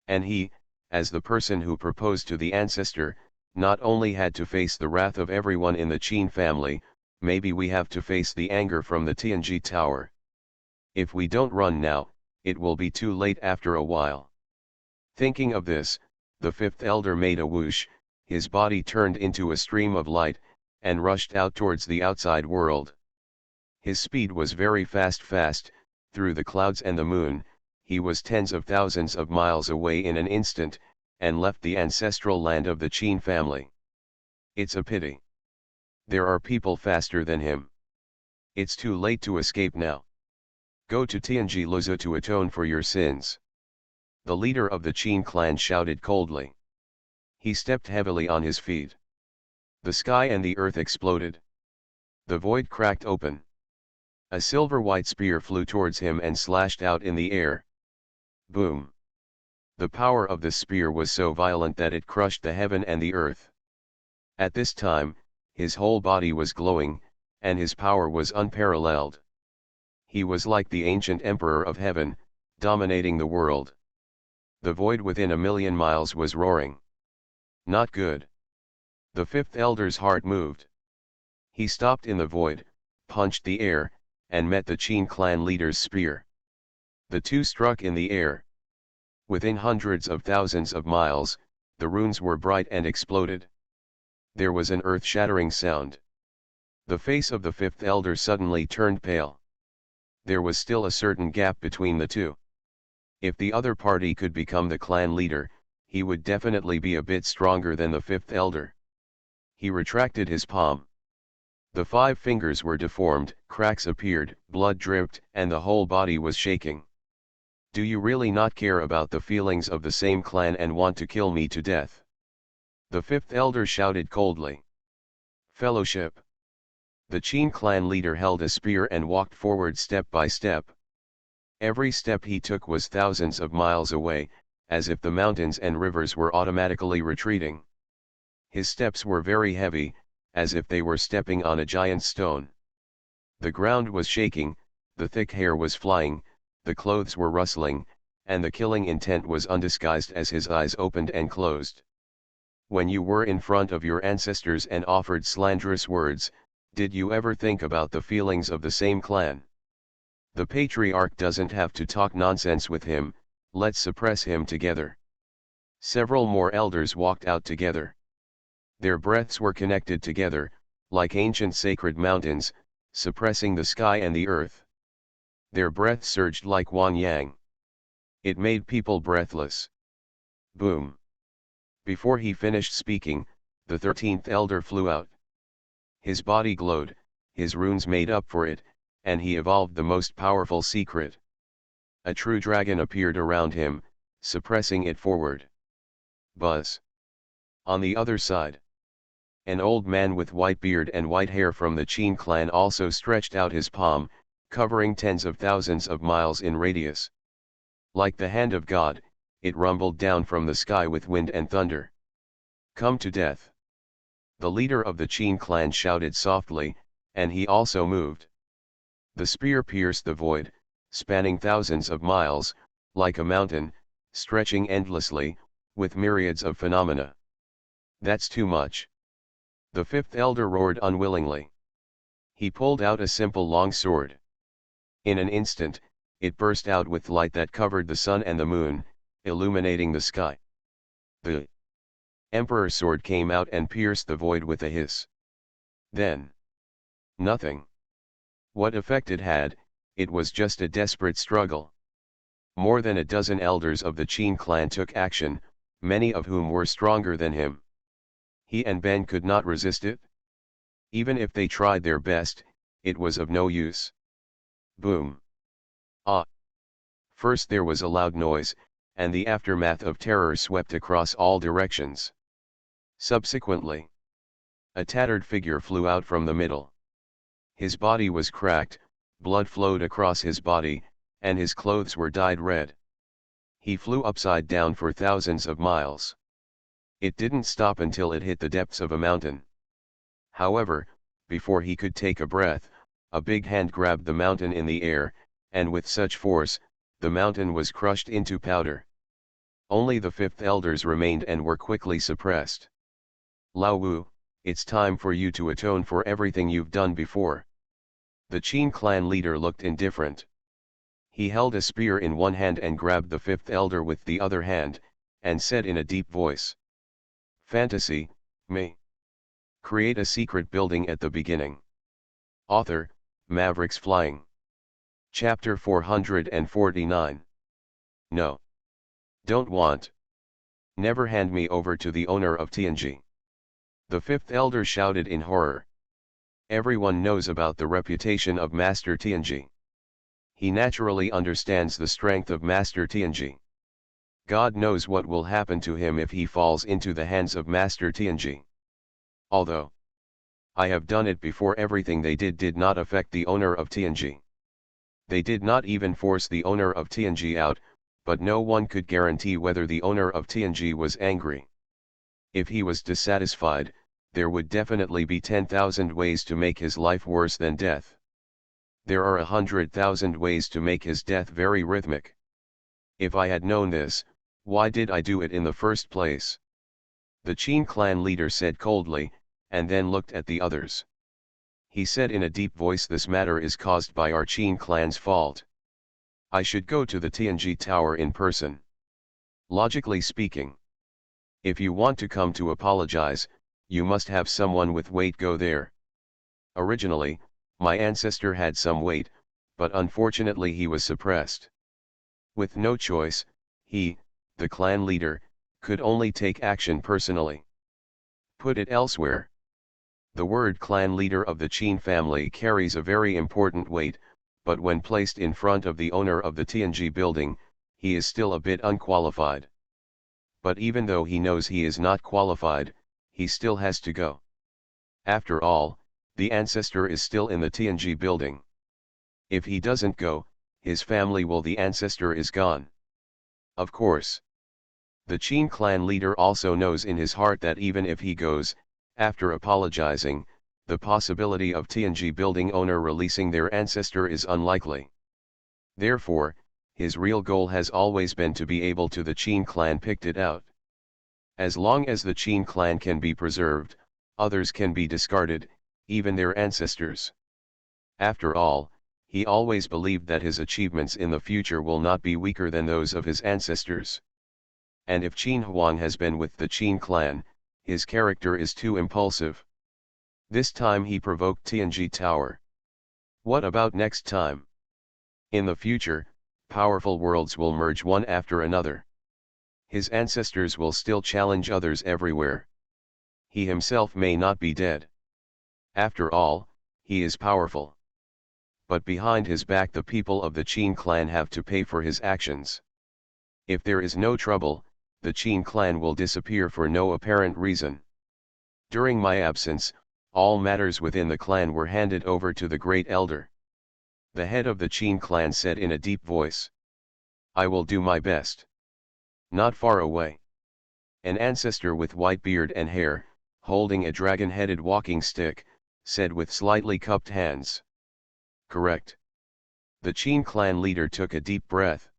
And he, as the person who proposed to the ancestor, not only had to face the wrath of everyone in the Qin family, maybe we have to face the anger from the Tianji Tower. If we don't run now, it will be too late after a while. Thinking of this, the 5th elder made a whoosh, his body turned into a stream of light, and rushed out towards the outside world. His speed was very fast, through the clouds and the moon. He was tens of thousands of miles away in an instant, and left the ancestral land of the Qin family. It's a pity. There are people faster than him. It's too late to escape now. Go to Tianji Lozu to atone for your sins. The leader of the Qin clan shouted coldly. He stepped heavily on his feet. The sky and the earth exploded. The void cracked open. A silver-white spear flew towards him and slashed out in the air. Boom! The power of the spear was so violent that it crushed the heaven and the earth. At this time, his whole body was glowing, and his power was unparalleled. He was like the ancient emperor of heaven, dominating the world. The void within 1,000,000 miles was roaring. Not good. The 5th elder's heart moved. He stopped in the void, punched the air, and met the Qin clan leader's spear. The two struck in the air. Within hundreds of thousands of miles, the runes were bright and exploded. There was an earth-shattering sound. The face of the fifth elder suddenly turned pale. There was still a certain gap between the two. If the other party could become the clan leader, he would definitely be a bit stronger than the fifth elder. He retracted his palm. The 5 fingers were deformed, cracks appeared, blood dripped, and the whole body was shaking. Do you really not care about the feelings of the same clan and want to kill me to death? The fifth elder shouted coldly. Fellowship. The Qin clan leader held a spear and walked forward step by step. Every step he took was thousands of miles away, as if the mountains and rivers were automatically retreating. His steps were very heavy, as if they were stepping on a giant stone. The ground was shaking, the thick hair was flying, the clothes were rustling, and the killing intent was undisguised as his eyes opened and closed. When you were in front of your ancestors and offered slanderous words, did you ever think about the feelings of the same clan? The patriarch doesn't have to talk nonsense with him, let's suppress him together. Several more elders walked out together. Their breaths were connected together, like ancient sacred mountains, suppressing the sky and the earth. Their breath surged like Wan Yang. It made people breathless. Boom. Before he finished speaking, the 13th elder flew out. His body glowed, his runes made up for it, and he evolved the most powerful secret. A true dragon appeared around him, suppressing it forward. Buzz. On the other side, an old man with white beard and white hair from the Qin clan also stretched out his palm, covering tens of thousands of miles in radius. Like the hand of God, it rumbled down from the sky with wind and thunder. Come to death. The leader of the Qin clan shouted softly, and he also moved. The spear pierced the void, spanning thousands of miles, like a mountain, stretching endlessly, with myriads of phenomena. That's too much. The fifth elder roared unwillingly. He pulled out a simple long sword. In an instant, it burst out with light that covered the sun and the moon, illuminating the sky. The Emperor's sword came out and pierced the void with a hiss. Then, nothing. What effect it had, it was just a desperate struggle. More than a dozen elders of the Qin clan took action, many of whom were stronger than him. He and Ben could not resist it. Even if they tried their best, it was of no use. Boom. Ah. First there was a loud noise, and the aftermath of terror swept across all directions. Subsequently, a tattered figure flew out from the middle. His body was cracked, blood flowed across his body, and his clothes were dyed red. He flew upside down for thousands of miles. It didn't stop until it hit the depths of a mountain. However, before he could take a breath, a big hand grabbed the mountain in the air, and with such force, the mountain was crushed into powder. Only the fifth elders remained and were quickly suppressed. Lao Wu, it's time for you to atone for everything you've done before. The Qin clan leader looked indifferent. He held a spear in one hand and grabbed the fifth elder with the other hand, and said in a deep voice. Fantasy, me. Create a secret building at the beginning. Author, Mavericks Flying. Chapter 449. No. Don't want. Never hand me over to the owner of Tianji. The fifth elder shouted in horror. Everyone knows about the reputation of Master Tianji. He naturally understands the strength of Master Tianji. God knows what will happen to him if he falls into the hands of Master Tianji. Although I have done it before, everything they did not affect the owner of Tianji. They did not even force the owner of Tianji out, but no one could guarantee whether the owner of Tianji was angry. If he was dissatisfied, there would definitely be 10,000 ways to make his life worse than death. There are 100,000 ways to make his death very rhythmic. If I had known this, why did I do it in the first place? The Qin clan leader said coldly, and then looked at the others. He said in a deep voice, this matter is caused by our Qin clan's fault. I should go to the Tianji Tower in person. Logically speaking, if you want to come to apologize, you must have someone with weight go there. Originally, my ancestor had some weight, but unfortunately he was suppressed. With no choice, he, the clan leader, could only take action personally. Put it elsewhere. The word clan leader of the Qin family carries a very important weight, but when placed in front of the owner of the Tianji building, he is still a bit unqualified. But even though he knows he is not qualified, he still has to go. After all, the ancestor is still in the Tianji building. If he doesn't go, his family will, the ancestor is gone. Of course. The Qin clan leader also knows in his heart that even if he goes, after apologizing, the possibility of Tianji building owner releasing their ancestor is unlikely. Therefore, his real goal has always been to be able to the Qin clan picked it out. As long as the Qin clan can be preserved, others can be discarded, even their ancestors. After all, he always believed that his achievements in the future will not be weaker than those of his ancestors. And if Qin Huang has been with the Qin clan, his character is too impulsive. This time he provoked Tianji Tower. What about next time? In the future, powerful worlds will merge one after another. His ancestors will still challenge others everywhere. He himself may not be dead. After all, he is powerful. But behind his back the people of the Qin clan have to pay for his actions. If there is no trouble, the Qin clan will disappear for no apparent reason. During my absence, all matters within the clan were handed over to the Great Elder. The head of the Qin clan said in a deep voice, "I will do my best." Not far away, an ancestor with white beard and hair, holding a dragon-headed walking stick, said with slightly cupped hands, "Correct." The Qin clan leader took a deep breath.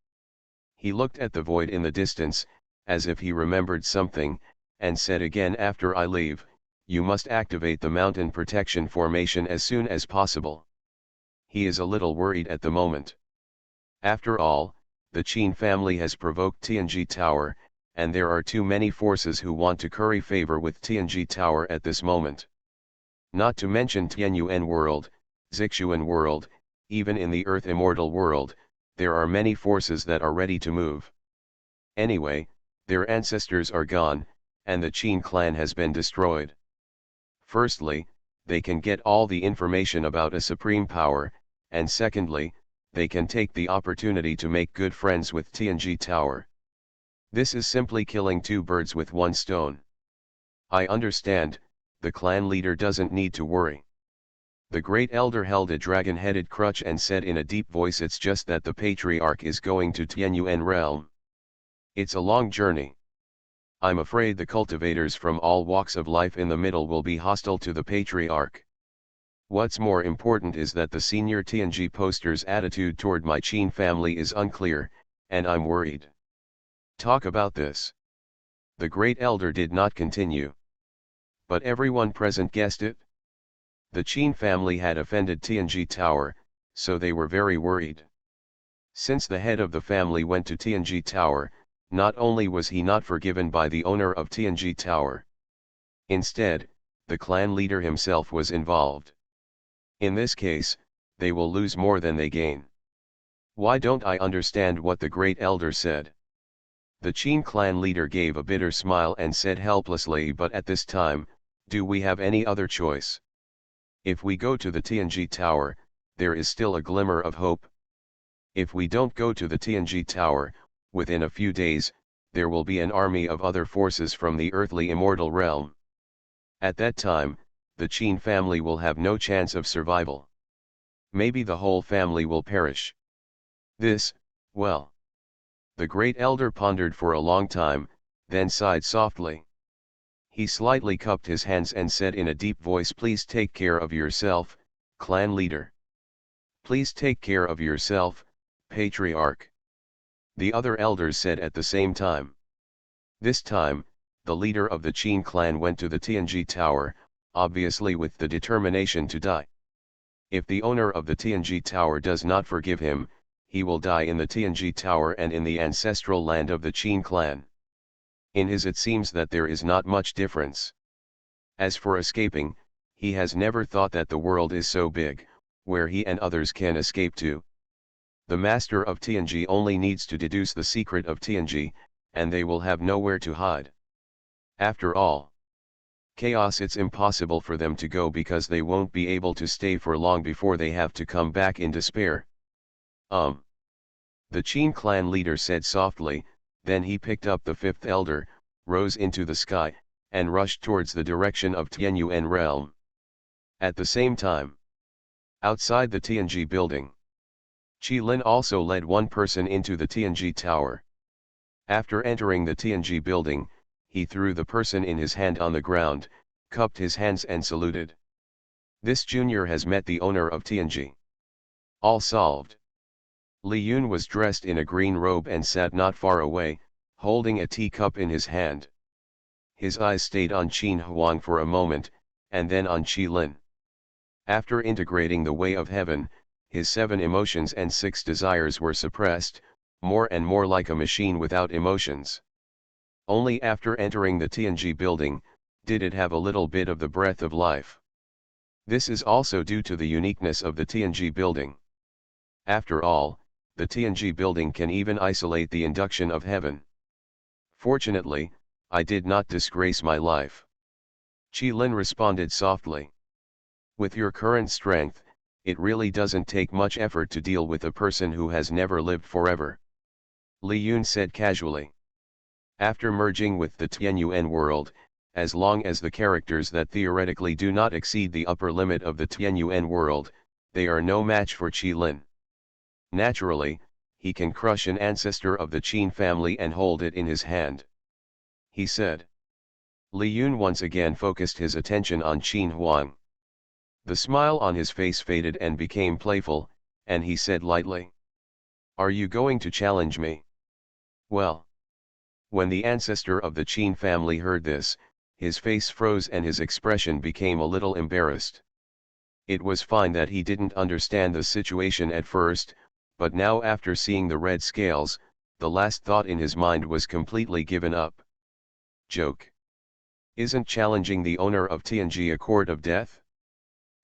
He looked at the void in the distance, as if he remembered something, and said again, "After I leave, you must activate the mountain protection formation as soon as possible." He is a little worried at the moment. After all, the Qin family has provoked Tianji Tower, and there are too many forces who want to curry favor with Tianji Tower at this moment. Not to mention Tianyuan world, Zixuan world, even in the Earth Immortal world, there are many forces that are ready to move. Anyway, their ancestors are gone, and the Qin clan has been destroyed. Firstly, they can get all the information about a supreme power, and secondly, they can take the opportunity to make good friends with Tianji Tower. This is simply killing two birds with one stone. I understand, the clan leader doesn't need to worry. The Great Elder held a dragon-headed crutch and said in a deep voice, "It's just that the Patriarch is going to Tianyuan realm. It's a long journey. I'm afraid the cultivators from all walks of life in the middle will be hostile to the Patriarch. What's more important is that the senior Tianji poster's attitude toward my Qin family is unclear, and I'm worried." Talk about this. The Great Elder did not continue. But everyone present guessed it. The Qin family had offended Tianji Tower, so they were very worried. Since the head of the family went to Tianji Tower, not only was he not forgiven by the owner of Tianji Tower. Instead, the clan leader himself was involved. In this case, they will lose more than they gain. Why don't I understand what the Great Elder said? The Qin clan leader gave a bitter smile and said helplessly, "But at this time, do we have any other choice? If we go to the Tianji Tower, there is still a glimmer of hope. If we don't go to the Tianji Tower, within a few days, there will be an army of other forces from the earthly immortal realm. At that time, the Qin family will have no chance of survival. Maybe the whole family will perish. This, well." The Great Elder pondered for a long time, then sighed softly. He slightly cupped his hands and said in a deep voice, "Please take care of yourself, clan leader. Please take care of yourself, Patriarch." The other elders said at the same time. This time, the leader of the Qin clan went to the Tianji Tower, obviously with the determination to die. If the owner of the Tianji Tower does not forgive him, he will die in the Tianji Tower and in the ancestral land of the Qin clan. In his it seems that there is not much difference. As for escaping, he has never thought that the world is so big, where he and others can escape to. The master of Tianji only needs to deduce the secret of Tianji, and they will have nowhere to hide. After all chaos, it's impossible for them to go because they won't be able to stay for long before they have to come back in despair. The Qin clan leader said softly, then he picked up the fifth elder, rose into the sky, and rushed towards the direction of Tianyuan realm. At the same time, outside the Tianji building, Qi Lin also led one person into the Tianji tower. After entering the Tianji building, he threw the person in his hand on the ground, cupped his hands and saluted. This junior has met the owner of Tianji. All solved. Li Yun was dressed in a green robe and sat not far away, holding a teacup in his hand. His eyes stayed on Qin Huang for a moment, and then on Qi Lin. After integrating the way of heaven, his 7 emotions and 6 desires were suppressed, more and more like a machine without emotions. Only after entering the Tianji building, did it have a little bit of the breath of life. This is also due to the uniqueness of the Tianji building. After all, the Tianji building can even isolate the induction of heaven. Fortunately, I did not disgrace my life. Qi Lin responded softly. With your current strength, it really doesn't take much effort to deal with a person who has never lived forever. Li Yun said casually. After merging with the Tianyuan world, as long as the characters that theoretically do not exceed the upper limit of the Tianyuan world, they are no match for Qi Lin. Naturally, he can crush an ancestor of the Qin family and hold it in his hand. He said. Li Yun once again focused his attention on Qin Huang. The smile on his face faded and became playful, and he said lightly. Are you going to challenge me? Well. When the ancestor of the Qin family heard this, his face froze and his expression became a little embarrassed. It was fine that he didn't understand the situation at first, but now after seeing the red scales, the last thought in his mind was completely given up. Joke. Isn't challenging the owner of Tianji a court of death?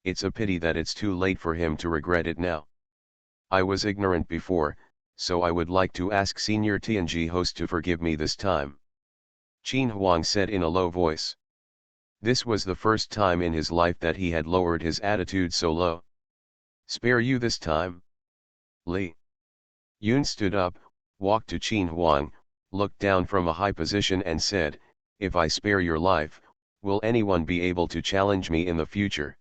It's a pity that it's too late for him to regret it now. I was ignorant before, so I would like to ask Senior Tianji host to forgive me this time. Qin Huang said in a low voice. This was the first time in his life that he had lowered his attitude so low. Spare you this time? Li Yun stood up, walked to Qin Huang, looked down from a high position and said, if I spare your life, will anyone be able to challenge me in the future?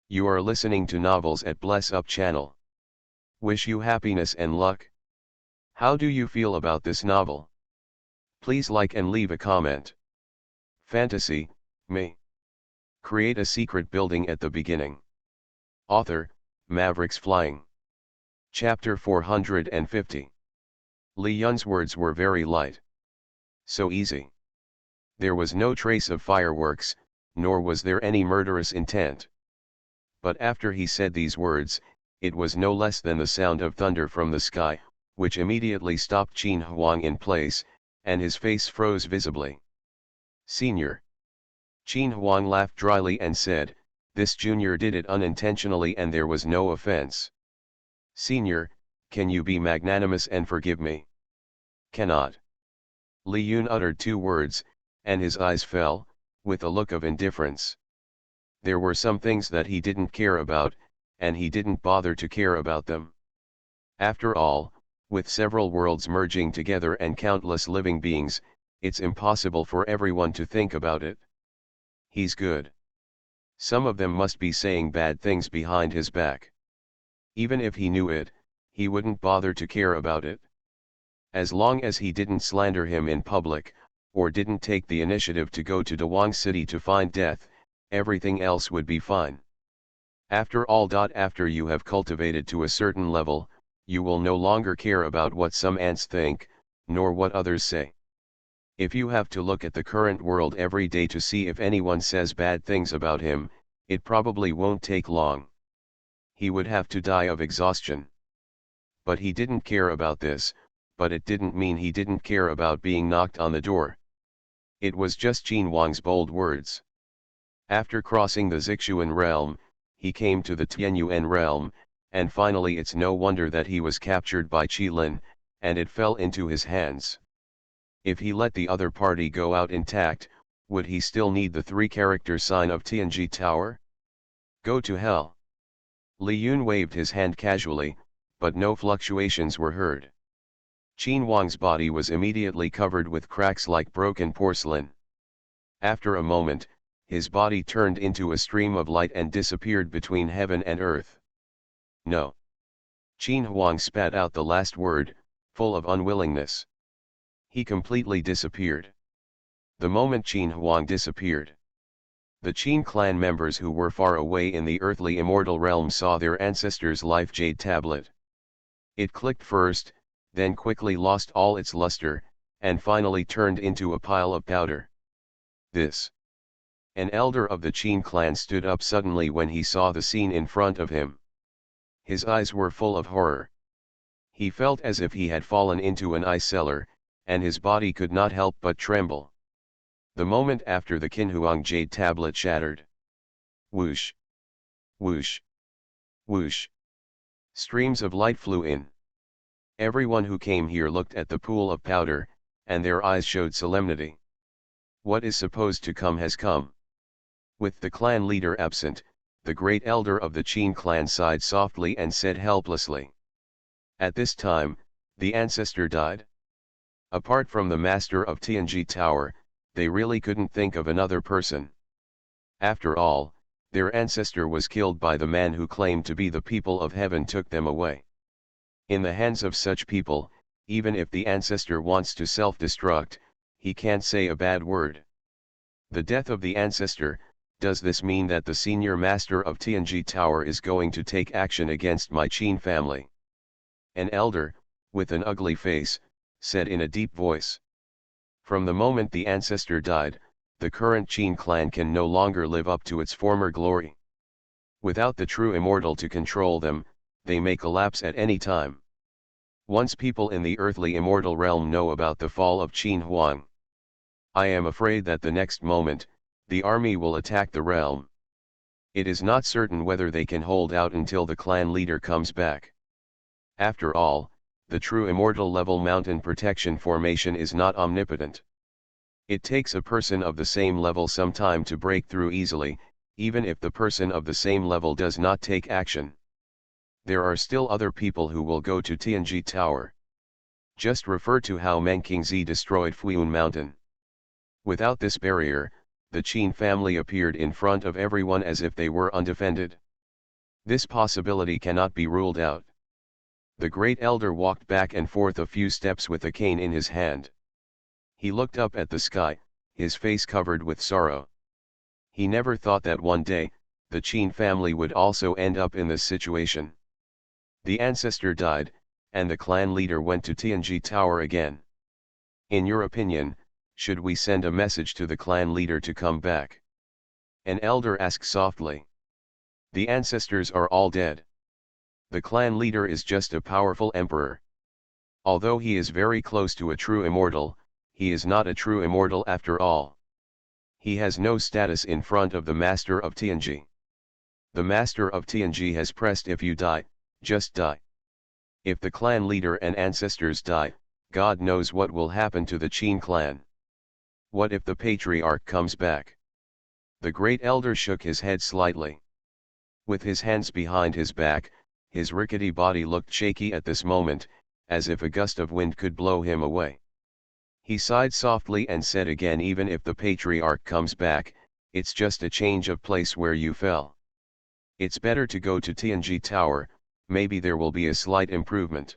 You are listening to novels at Bless Up channel. Wish you happiness and luck. How do you feel about this novel? Please like and leave a comment. Fantasy, me. Create a secret building at the beginning. Author, Mavericks Flying. Chapter 450. Li Yun's words were very light. So easy. There was no trace of fireworks, nor was there any murderous intent. But after he said these words, it was no less than the sound of thunder from the sky, which immediately stopped Qin Huang in place, and his face froze visibly. Senior. Qin Huang laughed dryly and said, this junior did it unintentionally and there was no offense. Senior, can you be magnanimous and forgive me? Cannot. Li Yun uttered 2 words, and his eyes fell, with a look of indifference. There were some things that he didn't care about, and he didn't bother to care about them. After all, with several worlds merging together and countless living beings, it's impossible for everyone to think about it. He's good. Some of them must be saying bad things behind his back. Even if he knew it, he wouldn't bother to care about it. As long as he didn't slander him in public, or didn't take the initiative to go to Dawang City to find death, everything else would be fine. After all. After you have cultivated to a certain level, you will no longer care about what some ants think, nor what others say. If you have to look at the current world every day to see if anyone says bad things about him, it probably won't take long. He would have to die of exhaustion. But he didn't care about this, but it didn't mean he didn't care about being knocked on the door. It was just Qin Huang's bold words. After crossing the Zixuan realm, he came to the Tianyuan realm, and finally it's no wonder that he was captured by Qilin, and it fell into his hands. If he let the other party go out intact, would he still need the 3-character sign of Tianji Tower? Go to hell. Li Yun waved his hand casually, but no fluctuations were heard. Qin Huang's body was immediately covered with cracks like broken porcelain. After a moment, his body turned into a stream of light and disappeared between heaven and earth. No. Qin Huang spat out the last word, full of unwillingness. He completely disappeared. The moment Qin Huang disappeared, the Qin clan members who were far away in the earthly immortal realm saw their ancestors' life jade tablet. It clicked first, then quickly lost all its luster, and finally turned into a pile of powder. This. An elder of the Qin clan stood up suddenly when he saw the scene in front of him. His eyes were full of horror. He felt as if he had fallen into an ice cellar, and his body could not help but tremble. The moment after the Qinhuang jade tablet shattered. Whoosh! Whoosh! Whoosh! Streams of light flew in. Everyone who came here looked at the pool of powder, and their eyes showed solemnity. What is supposed to come has come. With the clan leader absent, the great elder of the Qin clan sighed softly and said helplessly. At this time, the ancestor died. Apart from the master of Tianji Tower, they really couldn't think of another person. After all, their ancestor was killed by the man who claimed to be the people of heaven took them away. In the hands of such people, even if the ancestor wants to self-destruct, he can't say a bad word. The death of the ancestor, does this mean that the senior master of Tianji Tower is going to take action against my Qin family? An elder, with an ugly face, said in a deep voice. From the moment the ancestor died, the current Qin clan can no longer live up to its former glory. Without the true immortal to control them, they may collapse at any time. Once people in the earthly immortal realm know about the fall of Qin Huang, I am afraid that the next moment, the army will attack the realm. It is not certain whether they can hold out until the clan leader comes back. After all, the true immortal level mountain protection formation is not omnipotent. It takes a person of the same level some time to break through easily, even if the person of the same level does not take action. There are still other people who will go to Tianji Tower. Just refer to how Meng Qingzi destroyed Fuyun Mountain. Without this barrier, the Qin family appeared in front of everyone as if they were undefended. This possibility cannot be ruled out. The great elder walked back and forth a few steps with a cane in his hand. He looked up at the sky, his face covered with sorrow. He never thought that one day, the Qin family would also end up in this situation. The ancestor died, and the clan leader went to Tianji Tower again. In your opinion, should we send a message to the clan leader to come back? An elder asked softly. The ancestors are all dead. The clan leader is just a powerful emperor. Although he is very close to a true immortal, he is not a true immortal after all. He has no status in front of the master of Tianji. The master of Tianji has pressed if you die, just die. If the clan leader and ancestors die, God knows what will happen to the Qin clan. What if the patriarch comes back? The great elder shook his head slightly. With his hands behind his back, his rickety body looked shaky at this moment, as if a gust of wind could blow him away. He sighed softly and said again, even if the patriarch comes back, it's just a change of place where you fell. It's better to go to Tianji Tower, maybe there will be a slight improvement.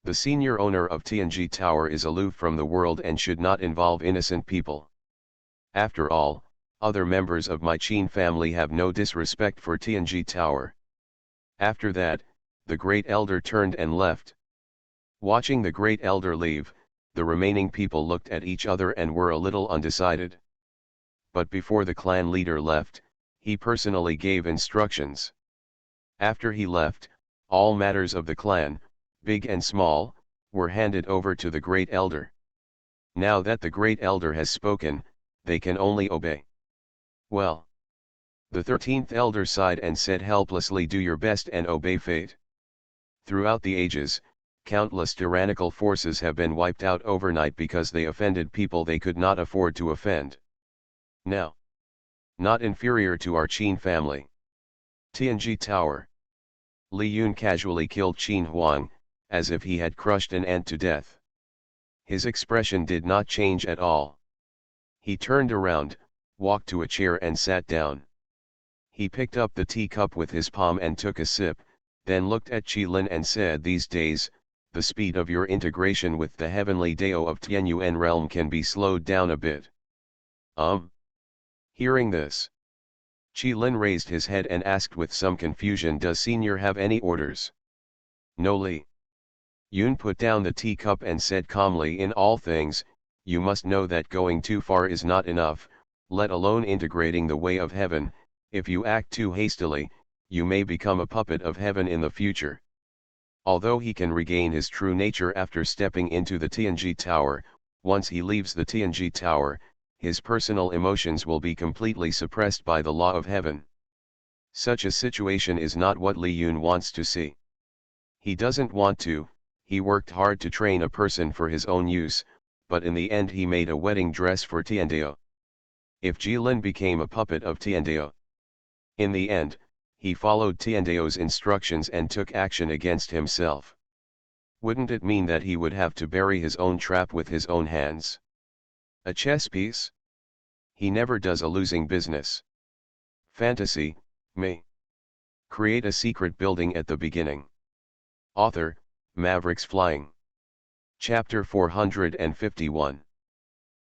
The senior owner of Tianji Tower is aloof from the world and should not involve innocent people. After all, other members of my Qin family have no disrespect for Tianji Tower. After that, the great elder turned and left. Watching the great elder leave, the remaining people looked at each other and were a little undecided. But before the clan leader left, he personally gave instructions. After he left, all matters of the clan, big and small, were handed over to the great elder. Now that the great elder has spoken, they can only obey. Well, The 13th elder sighed and said helplessly, do your best and obey fate. Throughout the ages, countless tyrannical forces have been wiped out overnight because they offended people they could not afford to offend. Now, not inferior to our Qin family. Tianji Tower. Li Yun casually killed Qin Huang, as if he had crushed an ant to death. His expression did not change at all. He turned around, walked to a chair and sat down. He picked up the teacup with his palm and took a sip, then looked at Qilin and said, these days, the speed of your integration with the heavenly Dao of Tianyuan realm can be slowed down a bit. Hearing this, Qilin raised his head and asked with some confusion, does Senior have any orders? No, Li. Yun put down the teacup and said calmly, in all things, you must know that going too far is not enough, let alone integrating the way of heaven. If you act too hastily, you may become a puppet of heaven in the future. Although he can regain his true nature after stepping into the Tianji Tower, once he leaves the Tianji Tower, his personal emotions will be completely suppressed by the law of heaven. Such a situation is not what Li Yun wants to see. He doesn't want to. He worked hard to train a person for his own use, but in the end he made a wedding dress for Tiandao. If Jilin became a puppet of Tiandao, in the end, he followed Tiandao's instructions and took action against himself. Wouldn't it mean that he would have to bury his own trap with his own hands? A chess piece? He never does a losing business. Fantasy, me. Create a secret building at the beginning. Author, Mavericks Flying. Chapter 451.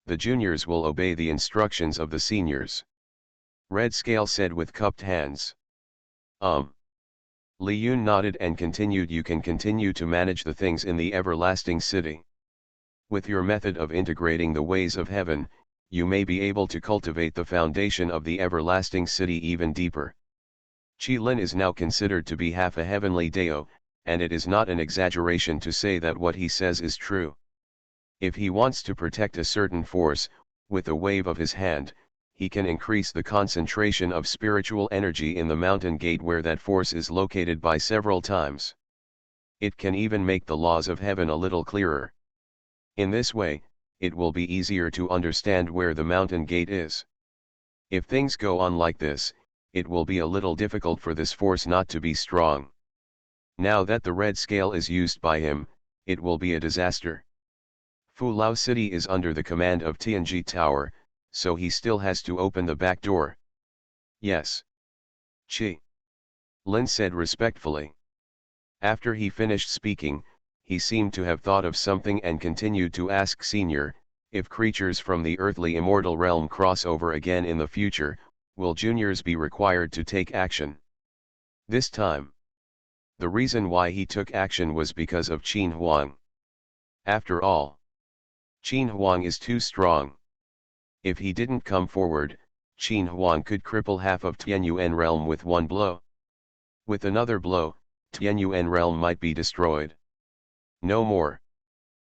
The juniors will obey the instructions of the seniors. Red Scale said with cupped hands. Li Yun nodded and continued, you can continue to manage the things in the everlasting city. With your method of integrating the ways of heaven, you may be able to cultivate the foundation of the everlasting city even deeper. Qilin is now considered to be half a heavenly Dao, and it is not an exaggeration to say that what he says is true. If he wants to protect a certain force, with a wave of his hand, he can increase the concentration of spiritual energy in the mountain gate where that force is located by several times. It can even make the laws of heaven a little clearer. In this way, it will be easier to understand where the mountain gate is. If things go on like this, it will be a little difficult for this force not to be strong. Now that the red scale is used by him, it will be a disaster. Fulao City is under the command of Tianji Tower, so he still has to open the back door. Yes. Qi Lin said respectfully. After he finished speaking, he seemed to have thought of something and continued to ask Senior, if creatures from the earthly immortal realm cross over again in the future, will juniors be required to take action? This time. The reason why he took action was because of Qin Huang. After all, Qin Huang is too strong. If he didn't come forward, Qin Huang could cripple half of Tianyuan realm with one blow. With another blow, Tianyuan realm might be destroyed. No more.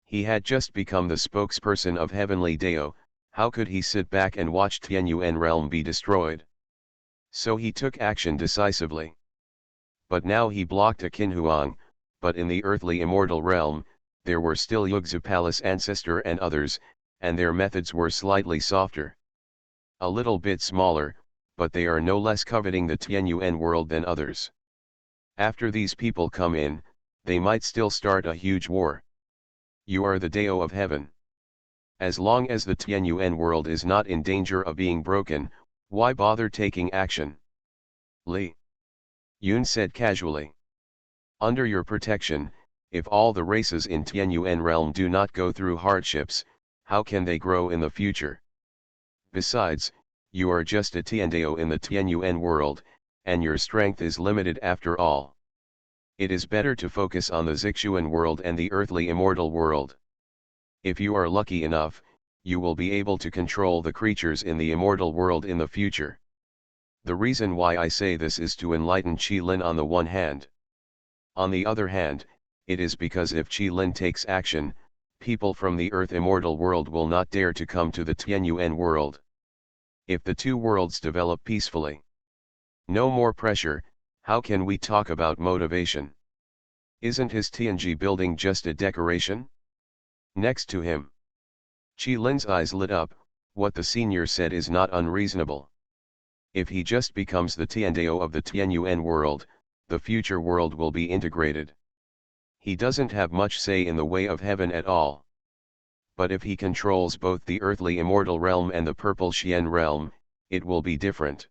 He had just become the spokesperson of Heavenly Dao, how could he sit back and watch Tianyuan realm be destroyed? So he took action decisively. But now he blocked a Qin Huang, but in the earthly immortal realm, there were still Yugzu Palace Ancestor and others, and their methods were slightly softer. A little bit smaller, but they are no less coveting the Tianyuan world than others. After these people come in, they might still start a huge war. You are the Dao of heaven. As long as the Tianyuan world is not in danger of being broken, why bother taking action? Li Yun said casually. Under your protection, if all the races in Tianyuan realm do not go through hardships, how can they grow in the future? Besides, you are just a Tiandao in the Tianyuan world, and your strength is limited after all. It is better to focus on the Zixuan world and the earthly immortal world. If you are lucky enough, you will be able to control the creatures in the immortal world in the future. The reason why I say this is to enlighten Qilin on the one hand. On the other hand, it is because if Qilin takes action, people from the earth immortal world will not dare to come to the Tianyuan world. If the two worlds develop peacefully, No more pressure. How can we talk about motivation? Isn't his TNG building just a decoration? Next to him. Chi Lin's eyes lit up. What the senior said is not unreasonable. If he just becomes the Tiandeo of the Tianyuan world, the future world will be integrated. He doesn't have much say in the way of heaven at all. But if he controls both the earthly immortal realm and the purple Xian realm, it will be different.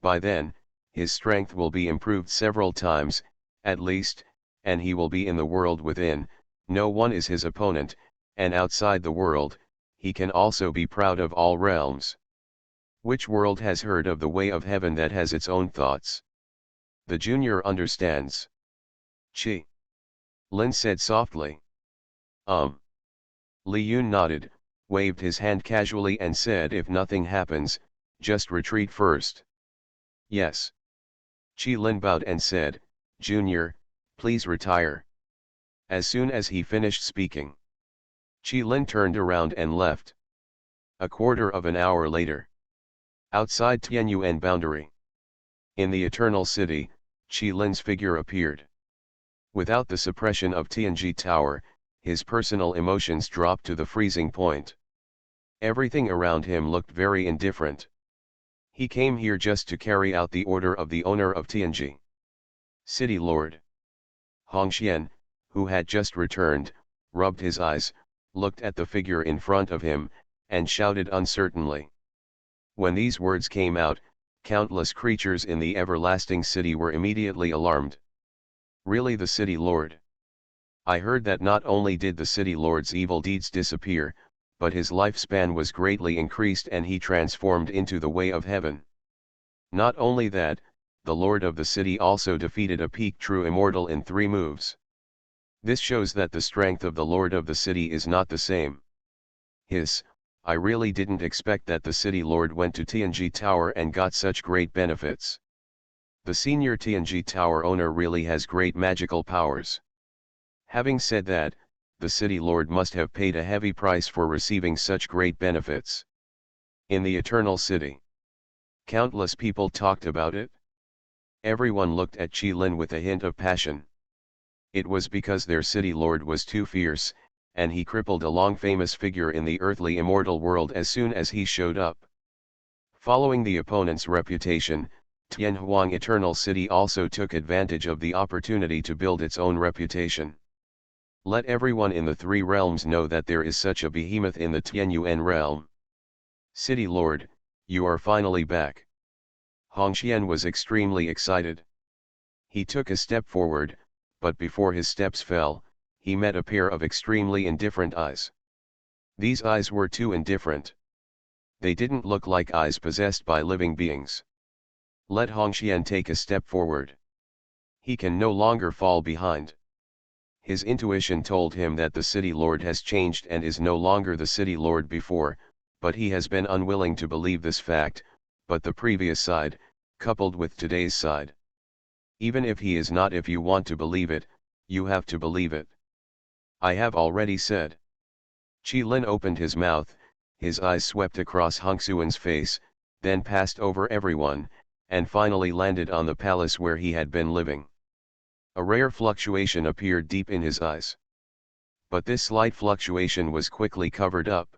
By then, his strength will be improved several times, at least, and he will be in the world within. No one is his opponent, and outside the world, he can also be proud of all realms. Which world has heard of the way of heaven that has its own thoughts? The junior understands. Chi Lin said softly. Li Yun nodded, waved his hand casually and said, if nothing happens, just retreat first. Yes. Chi Lin bowed and said, Junior, please retire. As soon as he finished speaking, Chi Lin turned around and left. A quarter of an hour later. Outside Tianyuan boundary. In the Eternal City, Chi Lin's figure appeared. Without the suppression of Tianji Tower, his personal emotions dropped to the freezing point. Everything around him looked very indifferent. He came here just to carry out the order of the owner of Tianji. City Lord. Hongxian, who had just returned, rubbed his eyes, looked at the figure in front of him, and shouted uncertainly. When these words came out, countless creatures in the everlasting city were immediately alarmed. Really, the city lord? I heard that not only did the city lord's evil deeds disappear, but his lifespan was greatly increased and he transformed into the way of heaven. Not only that, the lord of the city also defeated a peak true immortal in 3 moves. This shows that the strength of the lord of the city is not the same. I really didn't expect that the city lord went to Tianji Tower and got such great benefits. The senior Tianji Tower owner really has great magical powers. Having said that, the city lord must have paid a heavy price for receiving such great benefits. In the Eternal City, countless people talked about it. Everyone looked at Chi Lin with a hint of passion. It was because their city lord was too fierce, and he crippled a long-famous figure in the earthly immortal world as soon as he showed up. Following the opponent's reputation, Tianhuang Eternal City also took advantage of the opportunity to build its own reputation. Let everyone in the 3 realms know that there is such a behemoth in the Tianyuan realm. City Lord, you are finally back. Hongxian was extremely excited. He took a step forward, but before his steps fell, he met a pair of extremely indifferent eyes. These eyes were too indifferent. They didn't look like eyes possessed by living beings. Let Hongxian take a step forward. He can no longer fall behind. His intuition told him that the city lord has changed and is no longer the city lord before, but he has been unwilling to believe this fact, but the previous side, coupled with today's side. Even if he is not, if you want to believe it, you have to believe it. I have already said. Chi Lin opened his mouth, his eyes swept across Hongxuan's face, then passed over everyone, and finally landed on the palace where he had been living. A rare fluctuation appeared deep in his eyes. But this slight fluctuation was quickly covered up.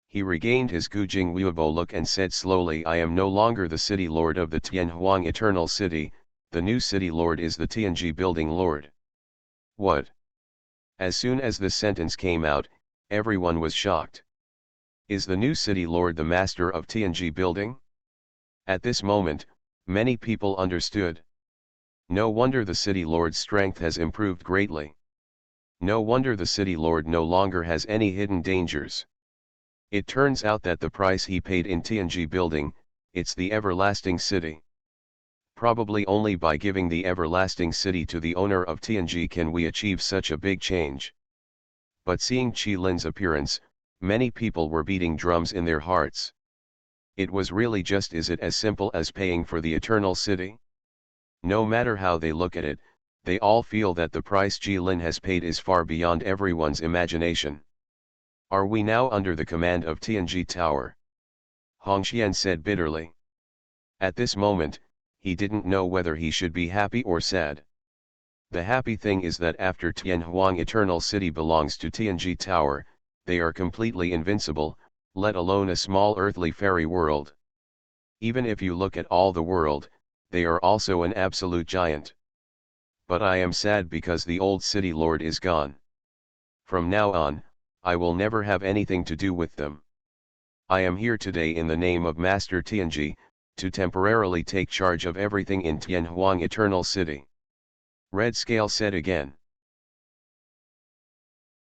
He regained his Gujing Wubo look and said slowly, I am no longer the city lord of the Tianhuang Eternal City, the new city lord is the Tianji building lord. What? As soon as this sentence came out, everyone was shocked. Is the new city lord the master of Tianji building? At this moment, many people understood. No wonder the city lord's strength has improved greatly. No wonder the city lord no longer has any hidden dangers. It turns out that the price he paid in Tianji building, it's the everlasting city. Probably only by giving the everlasting city to the owner of Tianji can we achieve such a big change. But seeing Chi Lin's appearance, many people were beating drums in their hearts. It was really just, is it as simple as paying for the eternal city? No matter how they look at it, they all feel that the price Chi Lin has paid is far beyond everyone's imagination. Are we now under the command of Tianji Tower? Hongxian said bitterly. At this moment, he didn't know whether he should be happy or sad. The happy thing is that after Tianhuang Eternal City belongs to Tianji Tower, they are completely invincible, let alone a small earthly fairy world. Even if you look at all the world, they are also an absolute giant. But I am sad because the old city lord is gone. From now on, I will never have anything to do with them. I am here today in the name of Master Tianji, to temporarily take charge of everything in Tianhuang Eternal City. Red Scale said again.